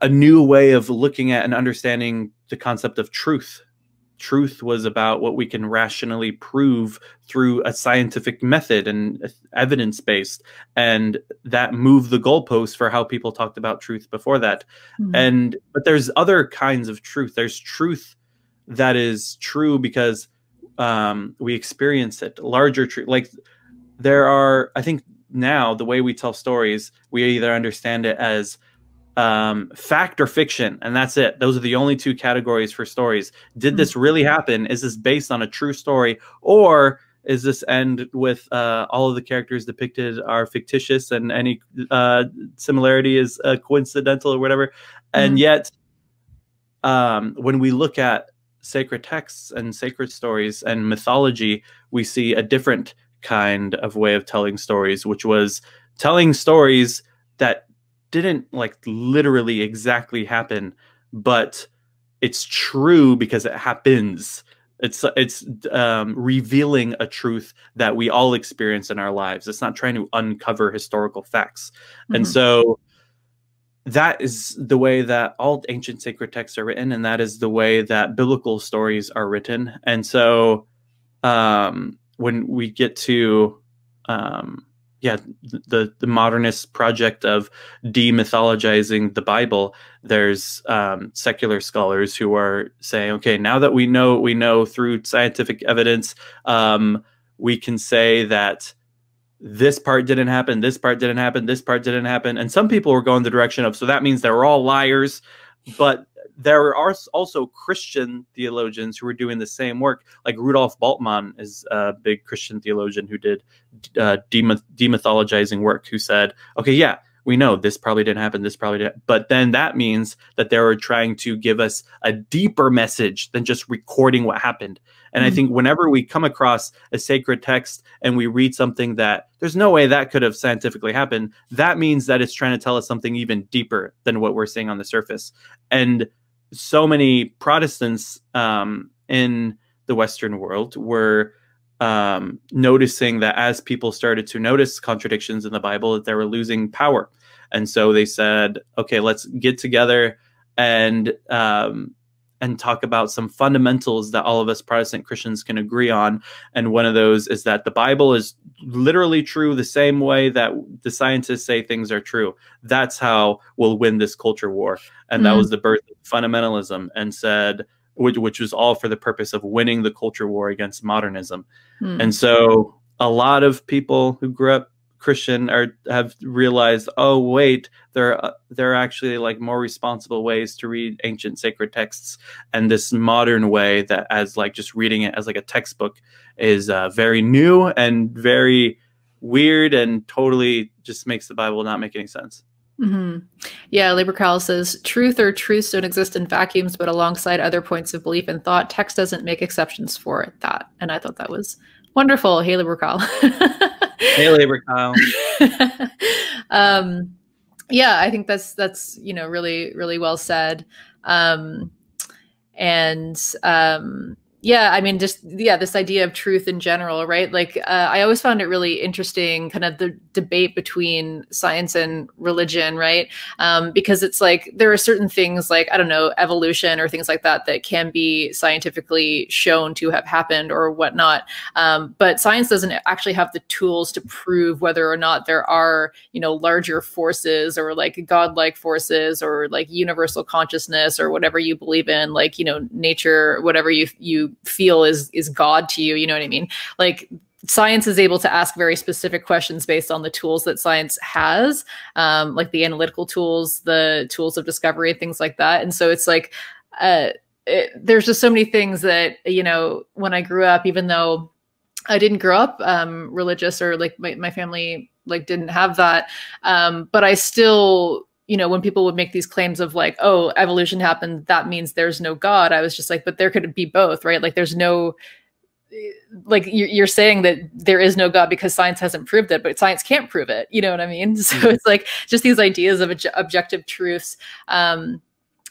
a new way of looking at and understanding the concept of truth. Truth was about what we can rationally prove through a scientific method and evidence-based, and that moved the goalposts for how people talked about truth before that. But there's other kinds of truth. There's truth that is true because we experience it. Larger truth, like there are, I think now the way we tell stories, we either understand it as fact or fiction, and that's it. Those are the only two categories for stories. Did this really happen? Is this based on a true story, or is this end with all of the characters depicted are fictitious and any similarity is coincidental or whatever? And yet, when we look at sacred texts and sacred stories and mythology, we see a different kind of way of telling stories, which was telling stories that didn't like literally exactly happen, but it's true because it happens. It's revealing a truth that we all experience in our lives. It's not trying to uncover historical facts. And so that is the way that all ancient sacred texts are written, and that is the way that biblical stories are written. And so when we get to the modernist project of demythologizing the Bible, there's secular scholars who are saying, okay, now that we know what we know through scientific evidence, we can say that this part didn't happen, this part didn't happen, this part didn't happen. And some people were going the direction of, so that means they're all liars. But there are also Christian theologians who are doing the same work. Like Rudolf Bultmann is a big Christian theologian who did demythologizing work, who said, okay, yeah, we know this probably didn't happen, this probably didn't. But then that means that they were trying to give us a deeper message than just recording what happened. And I think whenever we come across a sacred text and we read something that there's no way that could have scientifically happened, that means that it's trying to tell us something even deeper than what we're seeing on the surface. And so many Protestants in the Western world were noticing that as people started to notice contradictions in the Bible, that they were losing power. And so they said, okay, let's get together and talk about some fundamentals that all of us Protestant Christians can agree on. And one of those is that the Bible is literally true the same way that the scientists say things are true. That's how we'll win this culture war. And that was the birth of fundamentalism, and said, which was all for the purpose of winning the culture war against modernism. And so a lot of people who grew up Christian have realized, oh wait, there are actually like more responsible ways to read ancient sacred texts, and this modern way that as like just reading it as like a textbook is very new and very weird and totally just makes the Bible not make any sense. Yeah, Labor Carl says, truth or truths don't exist in vacuums, but alongside other points of belief and thought, text doesn't make exceptions for that. And I thought that was wonderful. Hey, Labor Carl. Hey, Labor Kyle. Yeah, I think that's really, really well said. Yeah, I mean, this idea of truth in general, right? Like, I always found it really interesting, kind of the debate between science and religion, right? Because it's like, there are certain things like, I don't know, evolution or things like that, that can be scientifically shown to have happened or whatnot. But science doesn't actually have the tools to prove whether or not there are, larger forces or like godlike forces or like universal consciousness or whatever you believe in, like, nature, whatever you feel is God to you, you know what I mean? Like, science is able to ask very specific questions based on the tools that science has, like the analytical tools, the tools of discovery, things like that. And so it's like, there's just so many things that, when I grew up, even though I didn't grow up religious, or like my family like didn't have that, but I still, when people would make these claims of like, oh, evolution happened, that means there's no God. I was just like, but there could be both, right? Like, there's no, like, you're saying that there is no God because science hasn't proved it, but science can't prove it. You know what I mean? So it's like just these ideas of objective truths. And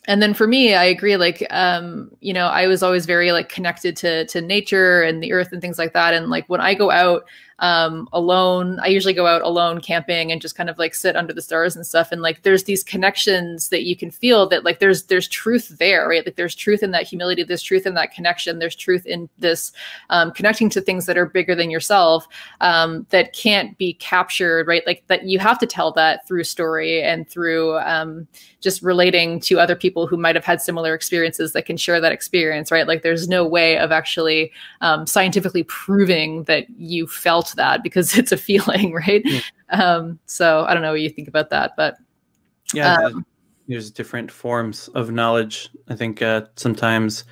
then for me, I agree, like, I was always very like connected to nature and the earth and things like that. And like, when I go out alone, I usually go out alone camping and just kind of like sit under the stars and stuff. And like, there's these connections that you can feel that like, there's truth there, right? Like, there's truth in that humility, there's truth in that connection, there's truth in this connecting to things that are bigger than yourself, that can't be captured, right? Like, that you have to tell that through story and through just relating to other people who might have had similar experiences that can share that experience, right? Like, there's no way of actually scientifically proving that you felt that, because it's a feeling, right? So I don't know what you think about that, but yeah, there's different forms of knowledge. I think sometimes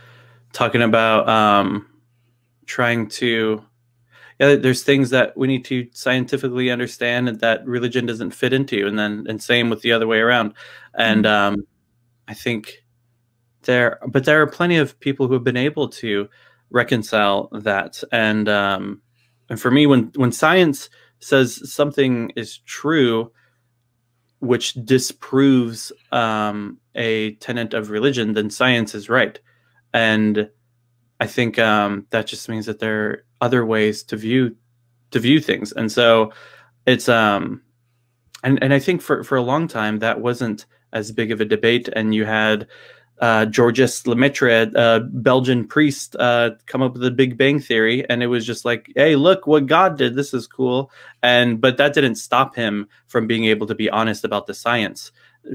talking about trying to, there's things that we need to scientifically understand and that religion doesn't fit into, and same with the other way around. And I think there are plenty of people who have been able to reconcile that. And for me, when science says something is true, which disproves a tenet of religion, then science is right. And I think that just means that there are other ways to view things. And so it's and I think for a long time that wasn't as big of a debate. And you had Georges Lemaitre, a Belgian priest, come up with the Big Bang Theory, and it was just like, hey, look what God did. This is cool. But that didn't stop him from being able to be honest about the science.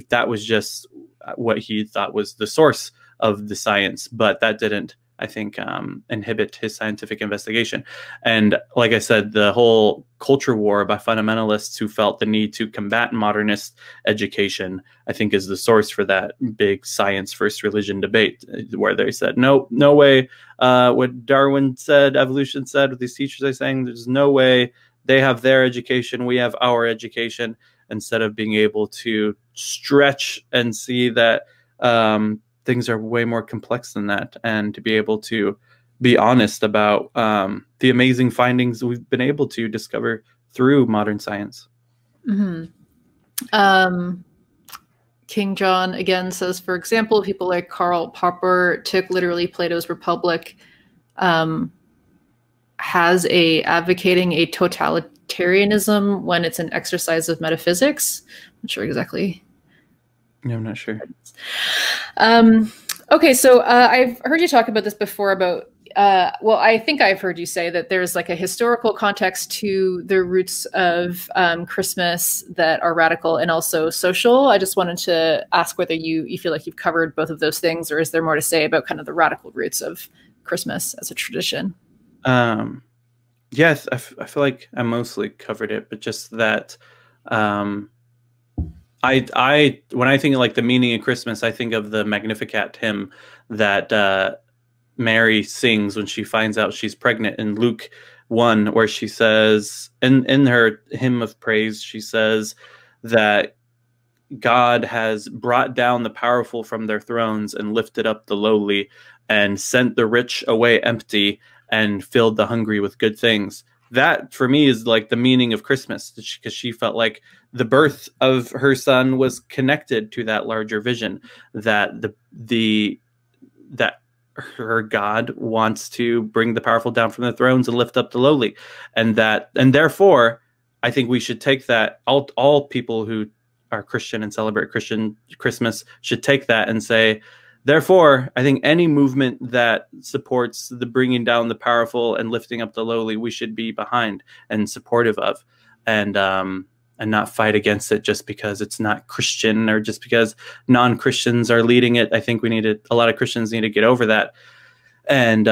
That was just what he thought was the source of the science, but that didn't, I think, inhibit his scientific investigation. And like I said, the whole culture war by fundamentalists who felt the need to combat modernist education, I think, is the source for that big science versus religion debate, where they said, no way, what Darwin said, evolution said, what these teachers are saying, there's no way. They have their education, we have our education, instead of being able to stretch and see that things are way more complex than that, and to be able to be honest about the amazing findings we've been able to discover through modern science. King John again says, for example, people like Karl Popper took literally Plato's Republic, has advocating a totalitarianism when it's an exercise of metaphysics. I'm not sure exactly. Yeah, I'm not sure. Okay, so I've heard you talk about this before about, well, I think I've heard you say that there's like a historical context to the roots of Christmas that are radical and also social. I just wanted to ask whether you feel like you've covered both of those things, or is there more to say about kind of the radical roots of Christmas as a tradition? Yes, I feel like I mostly covered it, but just that when I think of like the meaning of Christmas, I think of the Magnificat hymn that Mary sings when she finds out she's pregnant in Luke 1, where she says, in her hymn of praise, she says that God has brought down the powerful from their thrones and lifted up the lowly, and sent the rich away empty, and filled the hungry with good things. That for me is like the meaning of Christmas, because she felt like the birth of her son was connected to that larger vision, that that her God wants to bring the powerful down from the thrones and lift up the lowly, and therefore I think we should take that, all people who are Christian and celebrate Christian Christmas should take that and say, therefore, I think any movement that supports the bringing down the powerful and lifting up the lowly, we should be behind and supportive of, and not fight against it just because it's not Christian or just because non-Christians are leading it. I think a lot of Christians need to get over that and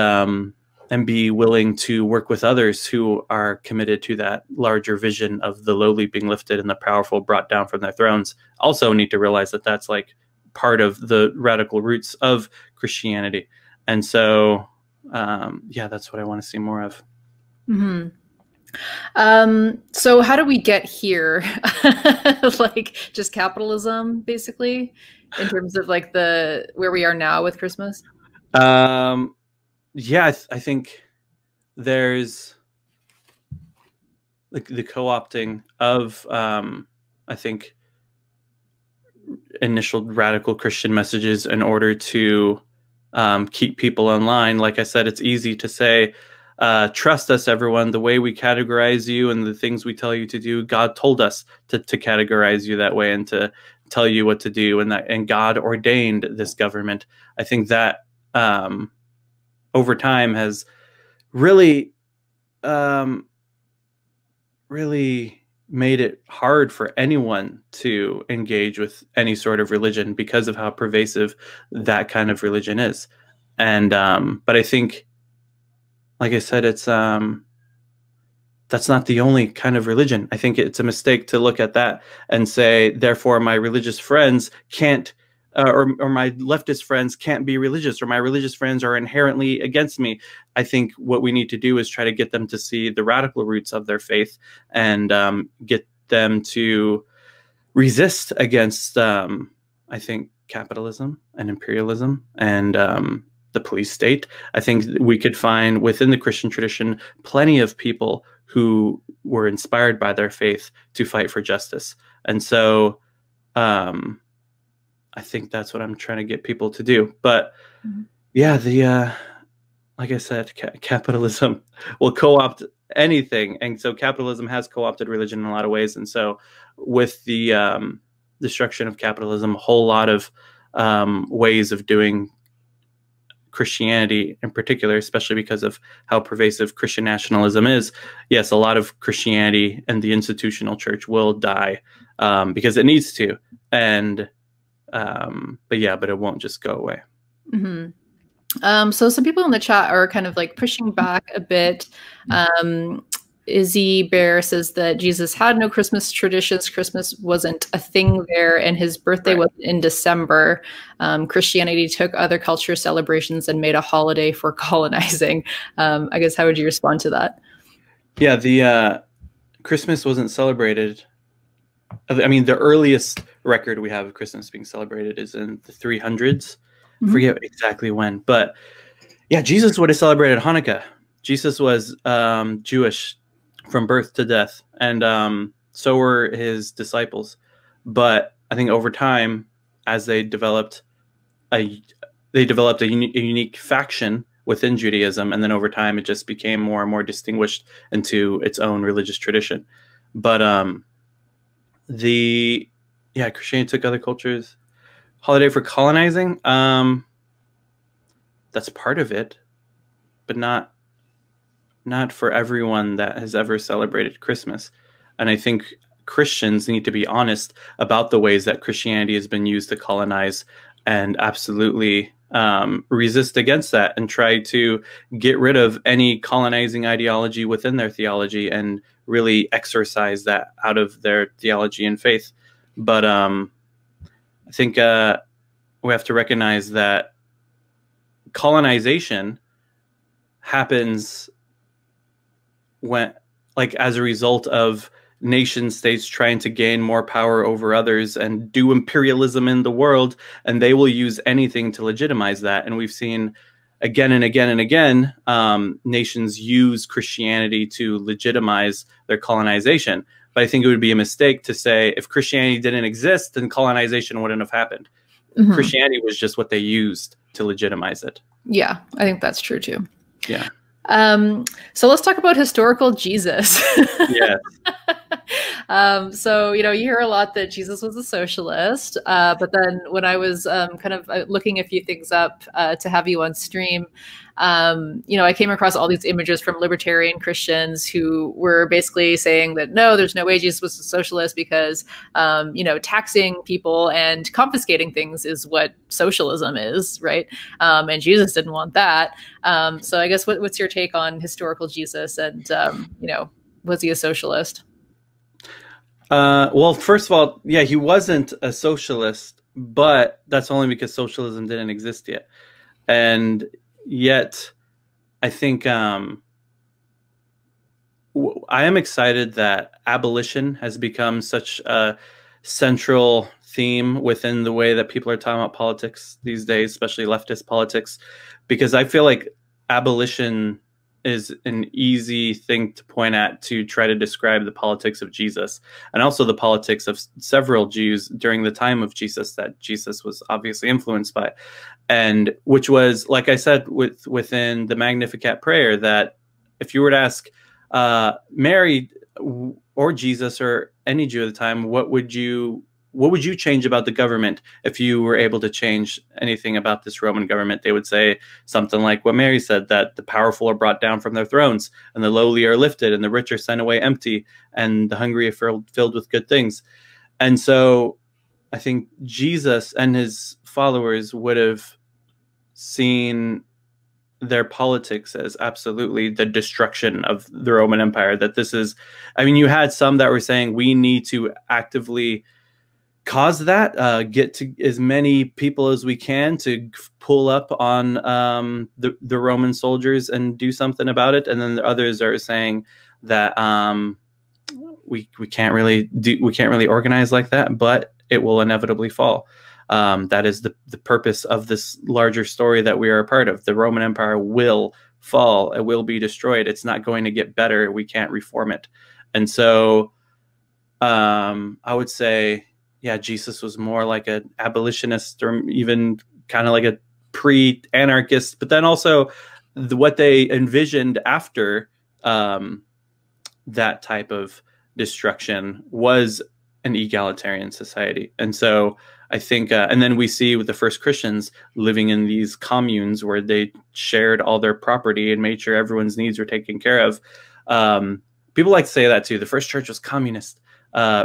be willing to work with others who are committed to that larger vision of the lowly being lifted and the powerful brought down from their thrones. Also need to realize that that's like part of the radical roots of Christianity. And so, yeah, that's what I want to see more of. Mm-hmm. So how do we get here? Like just capitalism, basically, in terms of like where we are now with Christmas? Yeah, I think there's like the co-opting of, I think, initial radical Christian messages in order to keep people online. Like I said, it's easy to say, trust us, everyone. The way we categorize you and the things we tell you to do, God told us to categorize you that way and to tell you what to do, and God ordained this government. I think that over time has really made it hard for anyone to engage with any sort of religion because of how pervasive that kind of religion is. And but I think, like I said, it's that's not the only kind of religion. I think it's a mistake to look at that and say, therefore, my religious friends can't, or my leftist friends can't be religious, or my religious friends are inherently against me. I think what we need to do is try to get them to see the radical roots of their faith and get them to resist against, I think, capitalism and imperialism and the police state. I think we could find within the Christian tradition plenty of people who were inspired by their faith to fight for justice. And so I think that's what I'm trying to get people to do. But yeah, like I said, capitalism will co-opt anything. And so capitalism has co-opted religion in a lot of ways. And so with the destruction of capitalism, a whole lot of ways of doing Christianity in particular, especially because of how pervasive Christian nationalism is. Yes, a lot of Christianity and the institutional church will die because it needs to. And but it won't just go away. Mm-hmm. So some people in the chat are kind of like pushing back a bit. Izzy Bear says that Jesus had no Christmas traditions. Christmas wasn't a thing there, and his birthday was in December. Christianity took other culture celebrations and made a holiday for colonizing. I guess, how would you respond to that? Yeah, the Christmas wasn't celebrated. I mean, the earliest record we have of Christmas being celebrated is in the 300s. I forget exactly when, but Yeah, Jesus would have celebrated Hanukkah. Jesus was Jewish from birth to death, and so were his disciples. But I think over time, as a they developed a unique faction within Judaism, and then over time, it just became more and more distinguished into its own religious tradition. But Christianity took other cultures. Holiday for colonizing. That's part of it, but not for everyone that has ever celebrated Christmas. And I think Christians need to be honest about the ways that Christianity has been used to colonize, and absolutely resist against that and try to get rid of any colonizing ideology within their theology and really exorcise that out of their theology and faith. But I think we have to recognize that colonization happens when, like, as a result of nation states trying to gain more power over others and do imperialism in the world, and they will use anything to legitimize that. And we've seen again and again and again nations use Christianity to legitimize their colonization. But I think it would be a mistake to say if Christianity didn't exist, then colonization wouldn't have happened. Mm-hmm. Christianity was just what they used to legitimize it. Yeah, I think that's true too. Yeah. So let's talk about historical Jesus. Yeah. So, you hear a lot that Jesus was a socialist, but then when I was kind of looking a few things up to have you on stream, I came across all these images from libertarian Christians who were basically saying that, no, there's no way Jesus was a socialist because, taxing people and confiscating things is what socialism is, right? And Jesus didn't want that. So I guess what's your take on historical Jesus and, was he a socialist? Well, first of all, yeah, he wasn't a socialist, but that's only because socialism didn't exist yet. And yet, I think I am excited that abolition has become such a central theme within the way that people are talking about politics these days, especially leftist politics, because I feel like abolition is an easy thing to point at to try to describe the politics of Jesus, and also the politics of several Jews during the time of Jesus that Jesus was obviously influenced by, and which was, like I said, within the Magnificat prayer, that if you were to ask Mary or Jesus or any Jew at the time, what would you change about the government if you were able to change anything about this Roman government? They would say something like what Mary said, that the powerful are brought down from their thrones and the lowly are lifted and the rich are sent away empty and the hungry are filled with good things. And so I think Jesus and his followers would have seen their politics as absolutely the destruction of the Roman Empire. That this is, I mean, you had some that were saying we need to actively cause that, get to as many people as we can to pull up on the Roman soldiers and do something about it. And then the others are saying that we can't really organize like that, but it will inevitably fall. That is the purpose of this larger story that we are a part of. The Roman Empire will fall. It will be destroyed. It's not going to get better. We can't reform it. And so I would say, yeah, Jesus was more like an abolitionist, or even kind of like a pre-anarchist, but then also what they envisioned after that type of destruction was an egalitarian society. And so I think, and then we see with the first Christians living in these communes where they shared all their property and made sure everyone's needs were taken care of. People like to say that too. The first church was communist.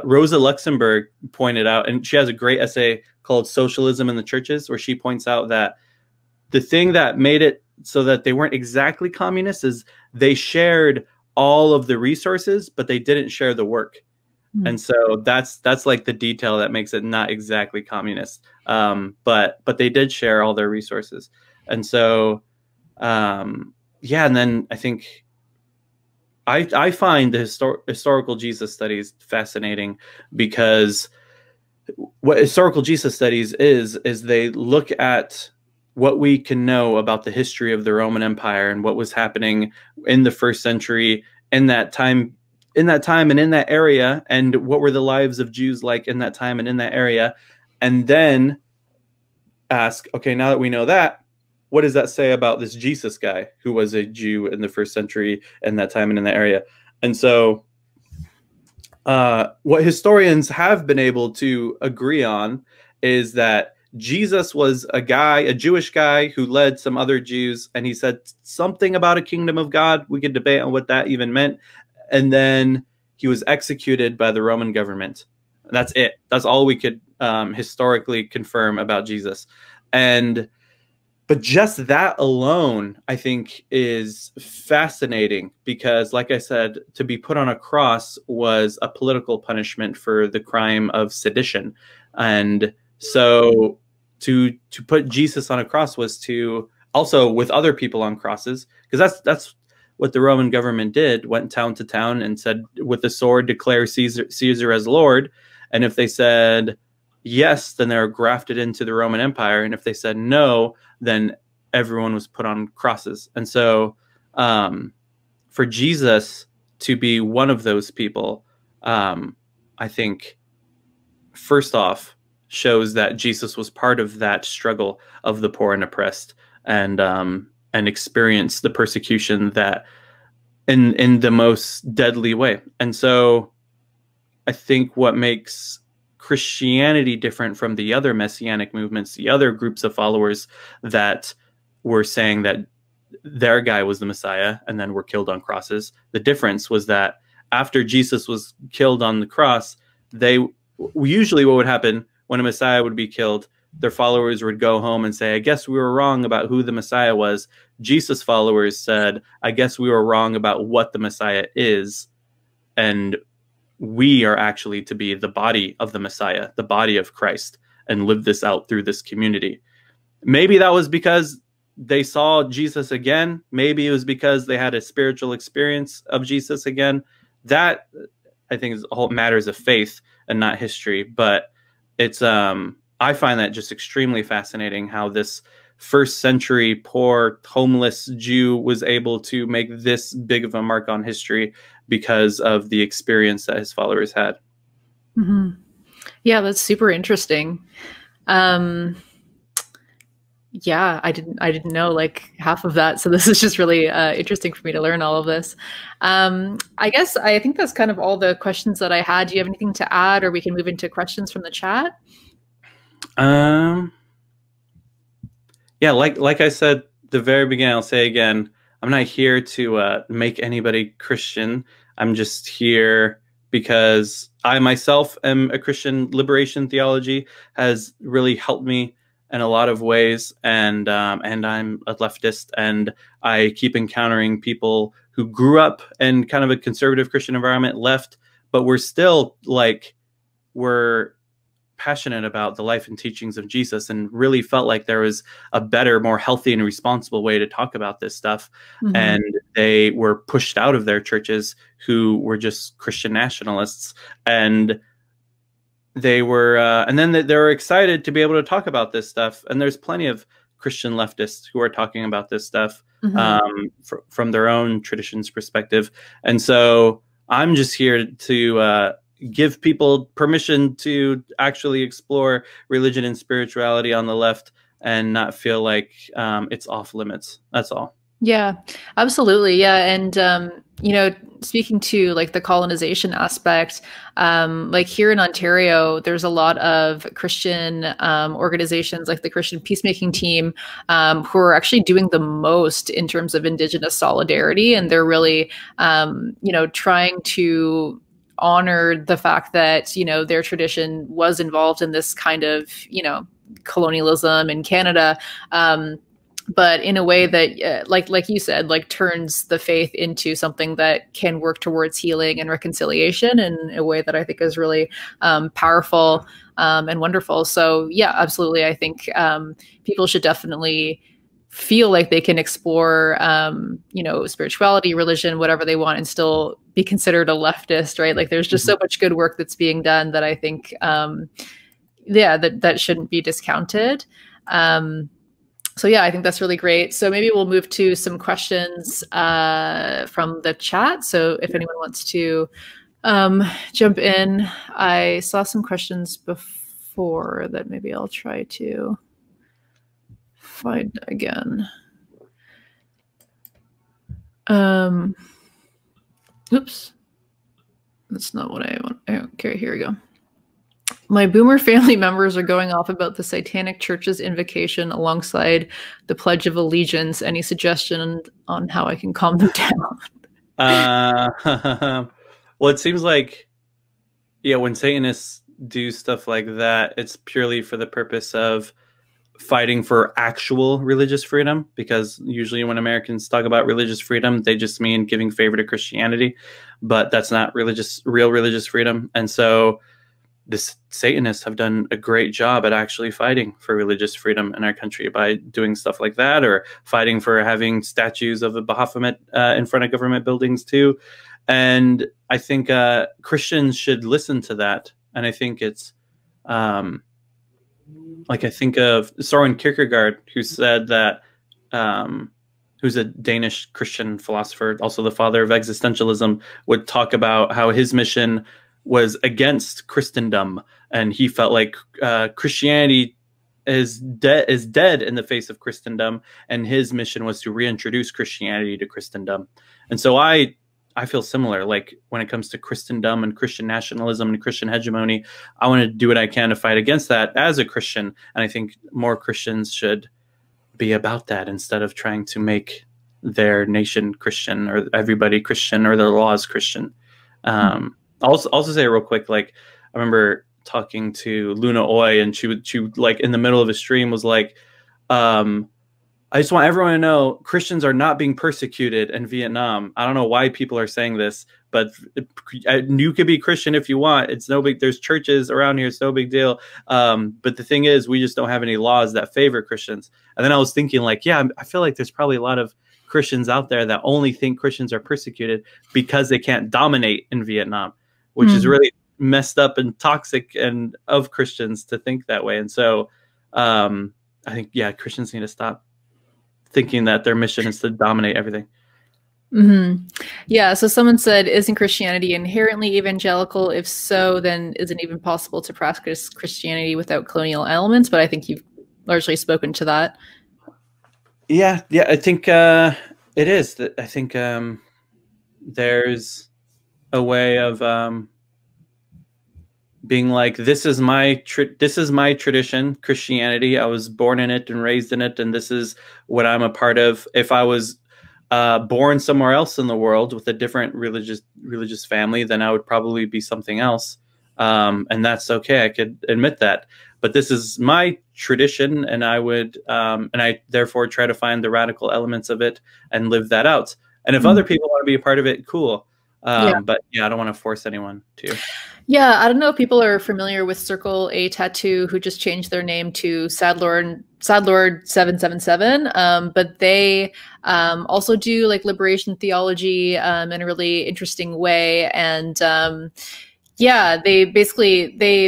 Rosa Luxemburg pointed out, and she has a great essay called Socialism in the Churches, where she points out that the thing that made it so that they weren't exactly communist is they shared all of the resources, but they didn't share the work. Mm. And so that's like the detail that makes it not exactly communist. But they did share all their resources. And so, yeah, and then I think I find the historical Jesus studies fascinating, because what historical Jesus studies is they look at what we can know about the history of the Roman Empire and what was happening in the first century in that time and in that area, and what were the lives of Jews like in that time and in that area, and then ask, okay, now that we know that, what does that say about this Jesus guy who was a Jew in the first century in that time and in that area? And so what historians have been able to agree on is that Jesus was a Jewish guy who led some other Jews, and he said something about a kingdom of God. We could debate on what that even meant. And then he was executed by the Roman government. That's it. That's all we could historically confirm about Jesus. But just that alone, I think, is fascinating because, like I said, to be put on a cross was a political punishment for the crime of sedition. And so to put Jesus on a cross was to also with other people on crosses, because that's what the Roman government did, went town to town and said, with the sword, declare Caesar as Lord. And if they said yes, then they were grafted into the Roman Empire. And if they said no, then everyone was put on crosses. And so for Jesus to be one of those people, I think, first off, shows that Jesus was part of that struggle of the poor and oppressed, and experienced the persecution that in the most deadly way. And so I think what makes Christianity different from the other messianic movements, the other groups of followers that were saying that their guy was the Messiah and then were killed on crosses. The difference was that after Jesus was killed on the cross, usually what would happen when a Messiah would be killed, their followers would go home and say, I guess we were wrong about who the Messiah was. Jesus' followers said, I guess we were wrong about what the Messiah is. And we are actually to be the body of the Messiah, the body of Christ, and live this out through this community. Maybe that was because they saw Jesus again. Maybe it was because they had a spiritual experience of Jesus again. That, I think, is all matters of faith and not history. But it's I find that just extremely fascinating how this first century poor homeless Jew was able to make this big of a mark on history because of the experience that his followers had. Mm-hmm. Yeah, that's super interesting. Yeah, I didn't know like half of that. So this is just really interesting for me to learn all of this. I think that's kind of all the questions that I had. Do you have anything to add, or we can move into questions from the chat? Yeah, like I said the very beginning, I'll say again, I'm not here to make anybody Christian. I'm just here because I myself am a Christian. Liberation theology has really helped me in a lot of ways, and I'm a leftist, and I keep encountering people who grew up in kind of a conservative Christian environment, left, but we're passionate about the life and teachings of Jesus, and really felt like there was a better, more healthy and responsible way to talk about this stuff. Mm-hmm. And they were pushed out of their churches who were just Christian nationalists, and they were and then they were excited to be able to talk about this stuff. And there's plenty of Christian leftists who are talking about this stuff from their own tradition's perspective. And so I'm just here to give people permission to actually explore religion and spirituality on the left and not feel like it's off limits. That's all. Yeah, absolutely. Yeah. And, speaking to like the colonization aspect, like here in Ontario, there's a lot of Christian organizations like the Christian Peacemaking Team who are actually doing the most in terms of Indigenous solidarity. And they're really, trying to honor the fact that, their tradition was involved in this kind of, colonialism in Canada. But in a way that, like you said, like turns the faith into something that can work towards healing and reconciliation in a way that I think is really powerful and wonderful. So yeah, absolutely. I think people should definitely feel like they can explore, spirituality, religion, whatever they want, and still be considered a leftist, right? Like there's just so much good work that's being done that I think, that shouldn't be discounted. So yeah, I think that's really great. So maybe we'll move to some questions from the chat. So if anyone wants to jump in, I saw some questions before that maybe I'll try to find again. Oops, that's not what I want. Okay, here we go. My boomer family members are going off about the Satanic Church's invocation alongside the Pledge of Allegiance. Any suggestion on how I can calm them down? Well, it seems like, yeah, when Satanists do stuff like that, it's purely for the purpose of fighting for actual religious freedom, because usually when Americans talk about religious freedom, they just mean giving favor to Christianity, but that's not real religious freedom. And so the Satanists have done a great job at actually fighting for religious freedom in our country by doing stuff like that, or fighting for having statues of a Baphomet in front of government buildings too. And I think Christians should listen to that. And I think it's like, I think of Soren Kierkegaard, who said that, who's a Danish Christian philosopher, also the father of existentialism, would talk about how his mission was against Christendom, and he felt like Christianity is dead in the face of Christendom, and his mission was to reintroduce Christianity to Christendom. And so I feel similar. Like, when it comes to Christendom and Christian nationalism and Christian hegemony, I want to do what I can to fight against that as a Christian. And I think more Christians should be about that, instead of trying to make their nation Christian, or everybody Christian, or their laws Christian. I'll also say real quick, like, I remember talking to Luna Oy, and she like, in the middle of a stream was like, I just want everyone to know Christians are not being persecuted in Vietnam. I don't know why people are saying this, but you could be Christian if you want. It's no big. There's churches around here. It's no big deal. But the thing is, we just don't have any laws that favor Christians. And then I was thinking, like, yeah, I feel like there's probably a lot of Christians out there that only think Christians are persecuted because they can't dominate in Vietnam, which is really messed up and toxic and of Christians to think that way. And so I think, yeah, Christians need to stop thinking that their mission is to dominate everything. Yeah, so someone said, isn't Christianity inherently evangelical? If so, then is it even possible to practice Christianity without colonial elements? But I think you've largely spoken to that. Yeah, I think it is. I think there's a way of being like, this is my tradition, Christianity. I was born in it and raised in it, and this is what I'm a part of. If I was born somewhere else in the world with a different religious family, then I would probably be something else, and that's okay. I could admit that. But this is my tradition, and I would, and I therefore try to find the radical elements of it and live that out. And if other people want to be a part of it, cool. But yeah, I don't want to force anyone to. Yeah, I don't know if people are familiar with Circle A Tattoo, who just changed their name to Sadlord 777. But they also do like liberation theology in a really interesting way. And yeah, they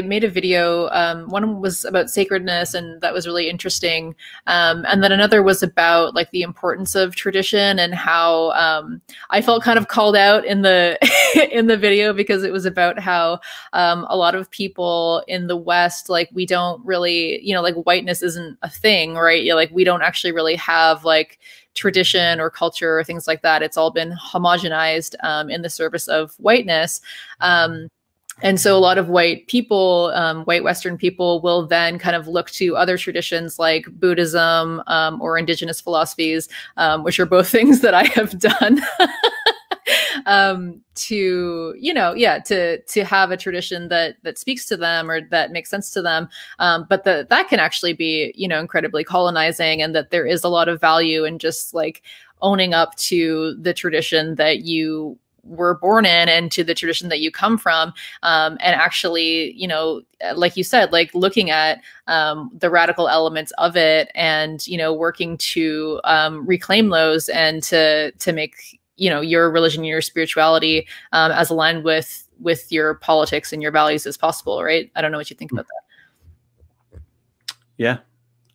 made a video. One was about sacredness, and that was really interesting. And then another was about like the importance of tradition, and how I felt kind of called out in the in the video, because it was about how a lot of people in the West, like, we don't really, like, whiteness isn't a thing, right? Like, we don't actually really have like tradition or culture or things like that. It's all been homogenized in the service of whiteness. And so a lot of white people, white Western people, will then kind of look to other traditions like Buddhism or indigenous philosophies, which are both things that I have done, to have a tradition that speaks to them, or that makes sense to them. But that can actually be, incredibly colonizing, and that there is a lot of value in just like owning up to the tradition that you were born in, and to the tradition that you come from, and actually, like you said, like looking at the radical elements of it, and working to reclaim those, and to make your religion, your spirituality as aligned with your politics and your values as possible, right? I don't know what you think about that. Yeah,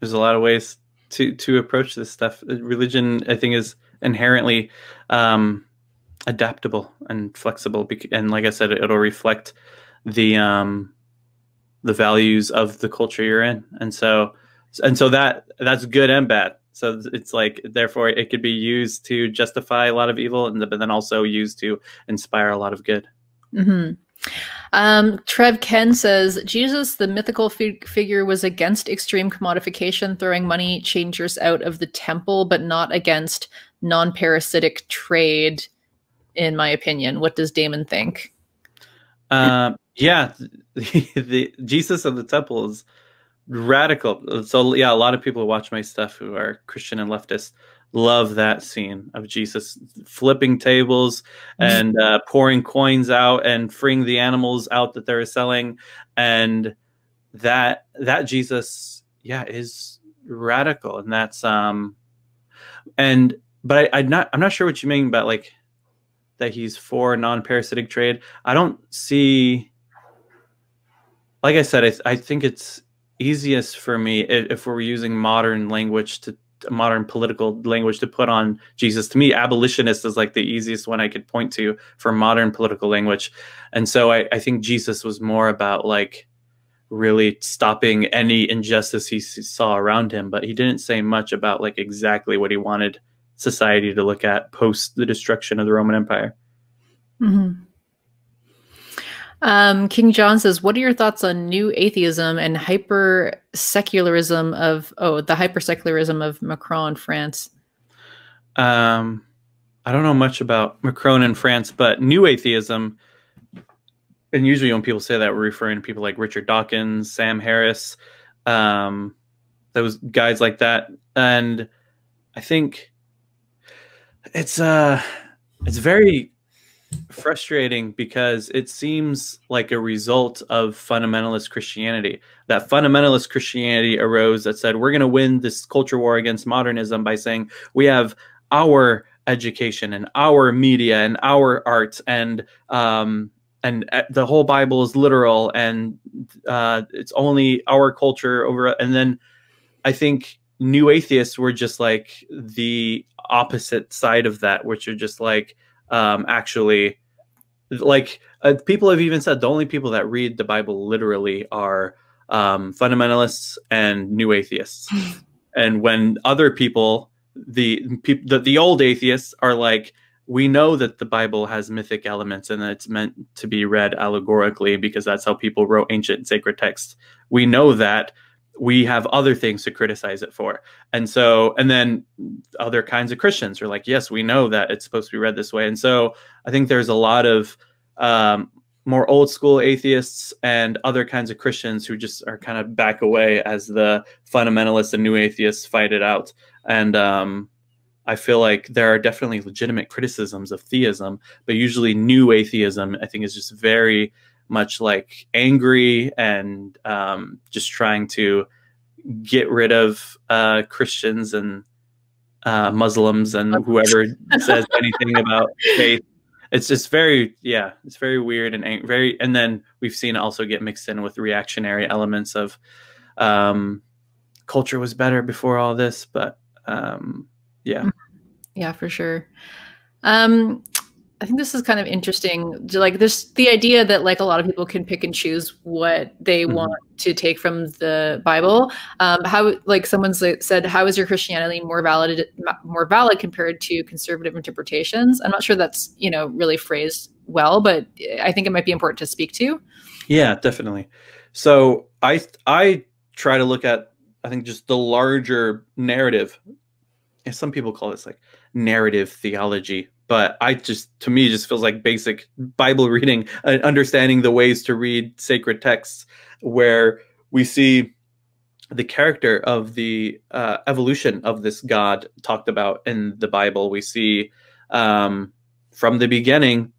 there's a lot of ways to approach this stuff. Religion, I think, is inherently adaptable and flexible, and like I said, it'll reflect the values of the culture you're in, and so that's good and bad. So it's like, therefore, it could be used to justify a lot of evil, but then also used to inspire a lot of good. Mm-hmm. Trev Ken says, Jesus, the mythical figure, was against extreme commodification, throwing money changers out of the temple, but not against non-parasitic trade, in my opinion. What does Damon think? Yeah, the Jesus of the temple is radical. So yeah, a lot of people who watch my stuff who are Christian and leftist love that scene of Jesus flipping tables and pouring coins out and freeing the animals out that they're selling, and that Jesus, yeah, is radical, and that's but I'm not sure what you mean about like that he's for non-parasitic trade. I don't see, like I said, I think it's easiest for me if we're using modern language, to modern political language, to put on Jesus. To me, abolitionist is like the easiest one I could point to for modern political language. And so I think Jesus was more about like really stopping any injustice he saw around him, but he didn't say much about like exactly what he wanted society to look at post the destruction of the Roman Empire. Mm-hmm. King John says, what are your thoughts on new atheism and hyper-secularism of Macron in France? I don't know much about Macron in France, but new atheism, and usually when people say that, we're referring to people like Richard Dawkins, Sam Harris, those guys like that. And I think it's very frustrating because it seems like a result of fundamentalist Christianity. That fundamentalist Christianity arose that said, we're going to win this culture war against modernism by saying we have our education and our media and our art, and the whole Bible is literal, and it's only our culture over. And then I think new atheists were just like the opposite side of that, which are just like, actually, like people have even said the only people that read the Bible literally are fundamentalists and new atheists. And when other people, the old atheists, are like, we know that the Bible has mythic elements and that it's meant to be read allegorically because that's how people wrote ancient and sacred texts. We know that. We have other things to criticize it for. And so, and then other kinds of Christians are like, yes, we know that it's supposed to be read this way. And so I think there's a lot of more old school atheists and other kinds of Christians who just are kind of back away as the fundamentalists and new atheists fight it out. And I feel like there are definitely legitimate criticisms of theism, but usually new atheism, I think, is just very much like angry and just trying to get rid of Christians and Muslims and whoever says anything about faith. It's just very, yeah, it's very weird and very. And then we've seen it also get mixed in with reactionary elements of culture was better before all this, but yeah, for sure. I think this is kind of interesting. Like, there's the idea that like a lot of people can pick and choose what they want to take from the Bible. How, like someone said, how is your Christianity more valid compared to conservative interpretations? I'm not sure that's, really phrased well, but I think it might be important to speak to. Yeah, definitely. So I try to look at, I think, just the larger narrative. And some people call this like narrative theology. But to me, it just feels like basic Bible reading, understanding the ways to read sacred texts, where we see the character of the evolution of this God talked about in the Bible. We see from the beginning,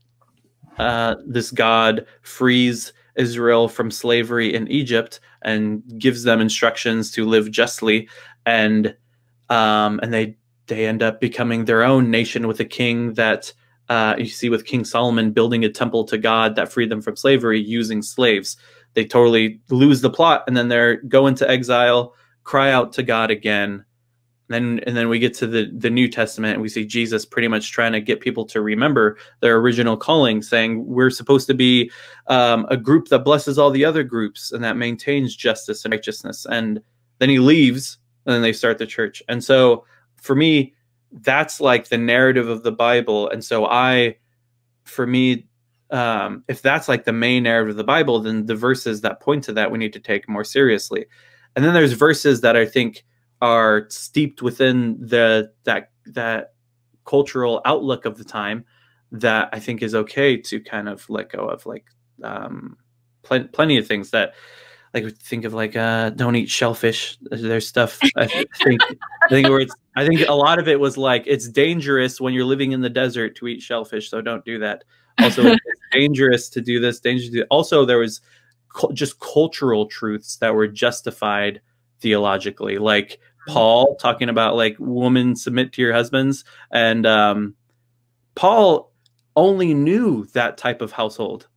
this God frees Israel from slavery in Egypt and gives them instructions to live justly, and they end up becoming their own nation with a king that you see with King Solomon building a temple to God that freed them from slavery using slaves. They totally lose the plot, and then they go into exile, cry out to God again, then we get to the New Testament, and we see Jesus pretty much trying to get people to remember their original calling, saying we're supposed to be a group that blesses all the other groups and that maintains justice and righteousness. And then he leaves, and then they start the church. And so for me, that's like the narrative of the Bible. And so for me, if that's like the main narrative of the Bible, then the verses that point to that we need to take more seriously. And then there's verses that I think are steeped within that cultural outlook of the time that I think is okay to kind of let go of, like plenty of things that, like, think of like don't eat shellfish. There's stuff I think a lot of it was like, it's dangerous when you're living in the desert to eat shellfish, so don't do that. Also, it's dangerous to do this, dangerous to do. Also, there was just cultural truths that were justified theologically, like Paul talking about like, women, submit to your husbands. And Paul only knew that type of household.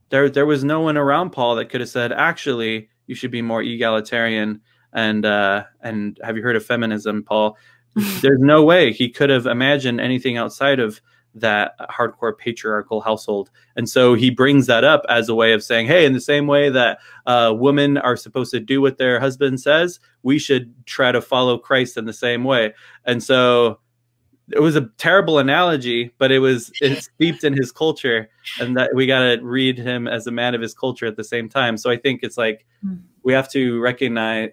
There was no one around Paul that could have said, actually, you should be more egalitarian. And have you heard of feminism, Paul? There's no way he could have imagined anything outside of that hardcore patriarchal household. And so he brings that up as a way of saying, hey, in the same way that women are supposed to do what their husband says, we should try to follow Christ in the same way. And so it was a terrible analogy, but it's steeped in his culture, and that we got to read him as a man of his culture at the same time. So I think it's like, we have to recognize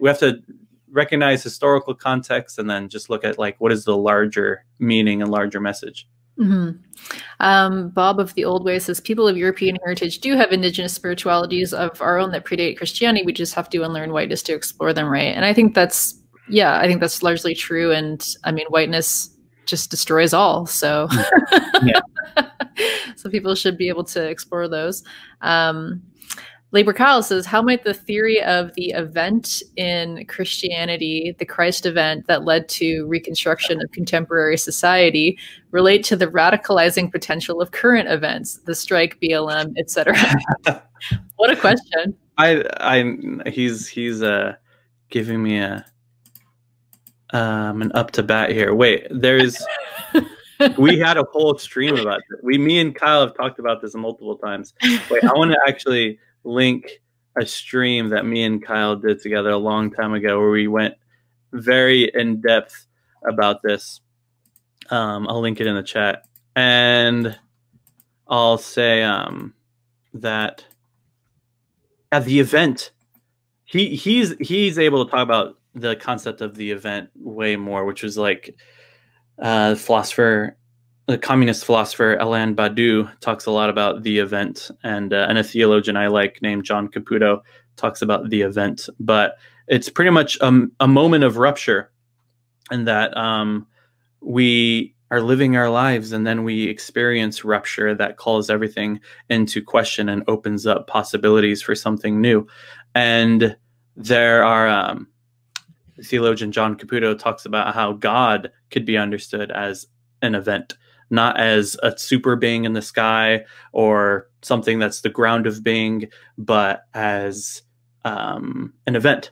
historical context, and then just look at like, what is the larger meaning and larger message. Bob of the Old Way says, people of European heritage do have indigenous spiritualities of our own that predate Christianity. We just have to unlearn whiteness to explore them, right? And I think that's largely true. And I mean, whiteness just destroys all. So, so people should be able to explore those. Labor Kyle says, how might the theory of the event in Christianity, the Christ event that led to reconstruction of contemporary society, relate to the radicalizing potential of current events, the strike, BLM, etc.? What a question. He's giving me an up to bat here. Wait, we had a whole stream about it. Me and Kyle have talked about this multiple times. Wait, I want to actually link a stream that me and Kyle did together a long time ago, where we went very in depth about this. I'll link it in the chat, and I'll say that at the event, he's able to talk about the concept of the event way more, which was like the communist philosopher Alain Badiou talks a lot about the event, and a theologian I like named John Caputo talks about the event. But it's pretty much a moment of rupture, and that we are living our lives, and then we experience rupture that calls everything into question and opens up possibilities for something new. And there are theologian John Caputo talks about how God could be understood as an event, not as a super being in the sky or something that's the ground of being, but as an event,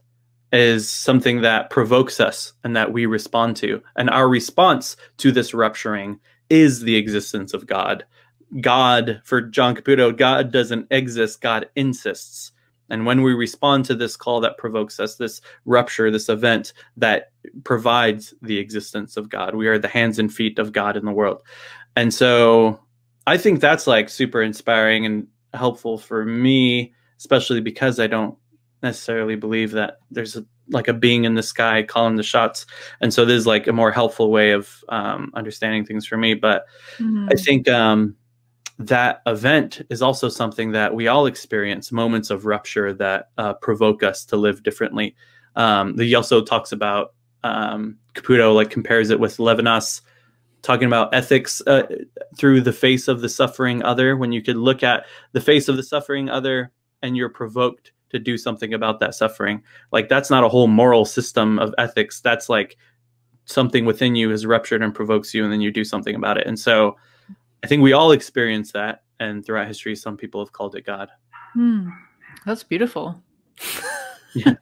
is something that provokes us and that we respond to. And our response to this rupturing is the existence of God. God, for John Caputo, God doesn't exist, God insists. And when we respond to this call that provokes us, this rupture, this event that provides the existence of God, we are the hands and feet of God in the world. And so I think that's like super inspiring and helpful for me, especially because I don't necessarily believe that there's like a being in the sky calling the shots. And so this is like a more helpful way of understanding things for me. But I think that event is also something that we all experience, moments of rupture that provoke us to live differently. He also talks about, Caputo like compares it with Levinas, talking about ethics through the face of the suffering other. When you could look at the face of the suffering other and you're provoked to do something about that suffering, like that's not a whole moral system of ethics. That's like something within you is ruptured and provokes you, and then you do something about it. And so I think we all experience that, and throughout history, some people have called it God. That's beautiful. Yeah,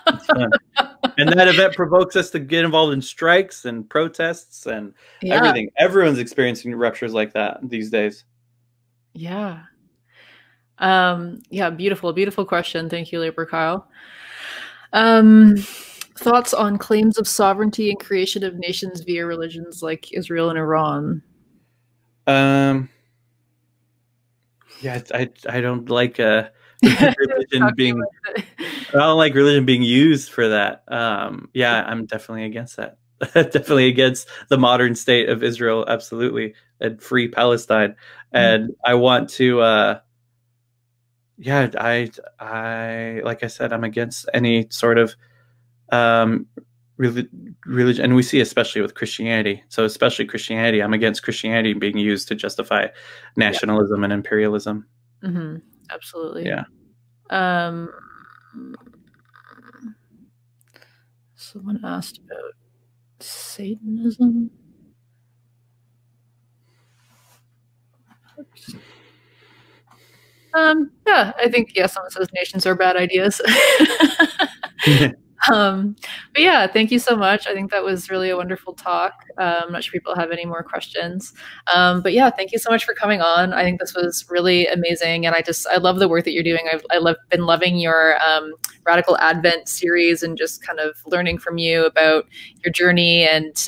it's fun. And that event provokes us to get involved in strikes and protests and everything. Everyone's experiencing ruptures like that these days. Yeah. Yeah, beautiful question. Thank you, Labor Kyle. Thoughts on claims of sovereignty and creation of nations via religions like Israel and Iran? Yeah, I don't like religion being I don't like religion being used for that. Yeah, I'm definitely against that. Definitely against the modern state of Israel, absolutely, and free Palestine. And I want to yeah, I like I said, I'm against any sort of religion, and we see especially with Christianity. So especially Christianity, I'm against Christianity being used to justify nationalism and imperialism. Absolutely. Yeah. Someone asked about Satanism. Yeah, I think someone says nations are bad ideas. But yeah, thank you so much. I think that was really a wonderful talk. I'm not sure people have any more questions. But yeah, thank you so much for coming on. I think this was really amazing. And I love the work that you're doing. I've been loving your Radical Advent series and just kind of learning from you about your journey and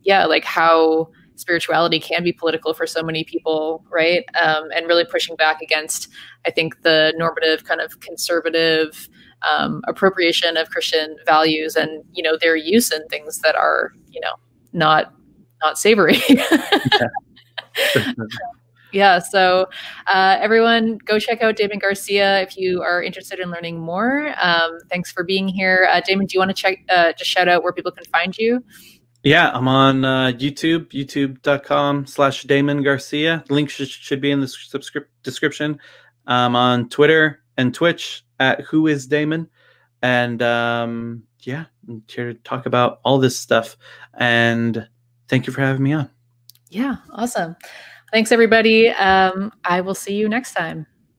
yeah, like how spirituality can be political for so many people, right? And really pushing back against, I think, the normative kind of conservative appropriation of Christian values and, you know, their use in things that are, you know, not savory. Yeah. So everyone go check out Damon Garcia if you are interested in learning more. Thanks for being here. Damon, do you want to just shout out where people can find you? Yeah, I'm on YouTube, youtube.com/Damon Garcia. The link should be in the description. I'm on Twitter and Twitch at whoisdamon. And yeah, I'm here to talk about all this stuff. And thank you for having me on. Yeah, awesome. Thanks, everybody. I will see you next time.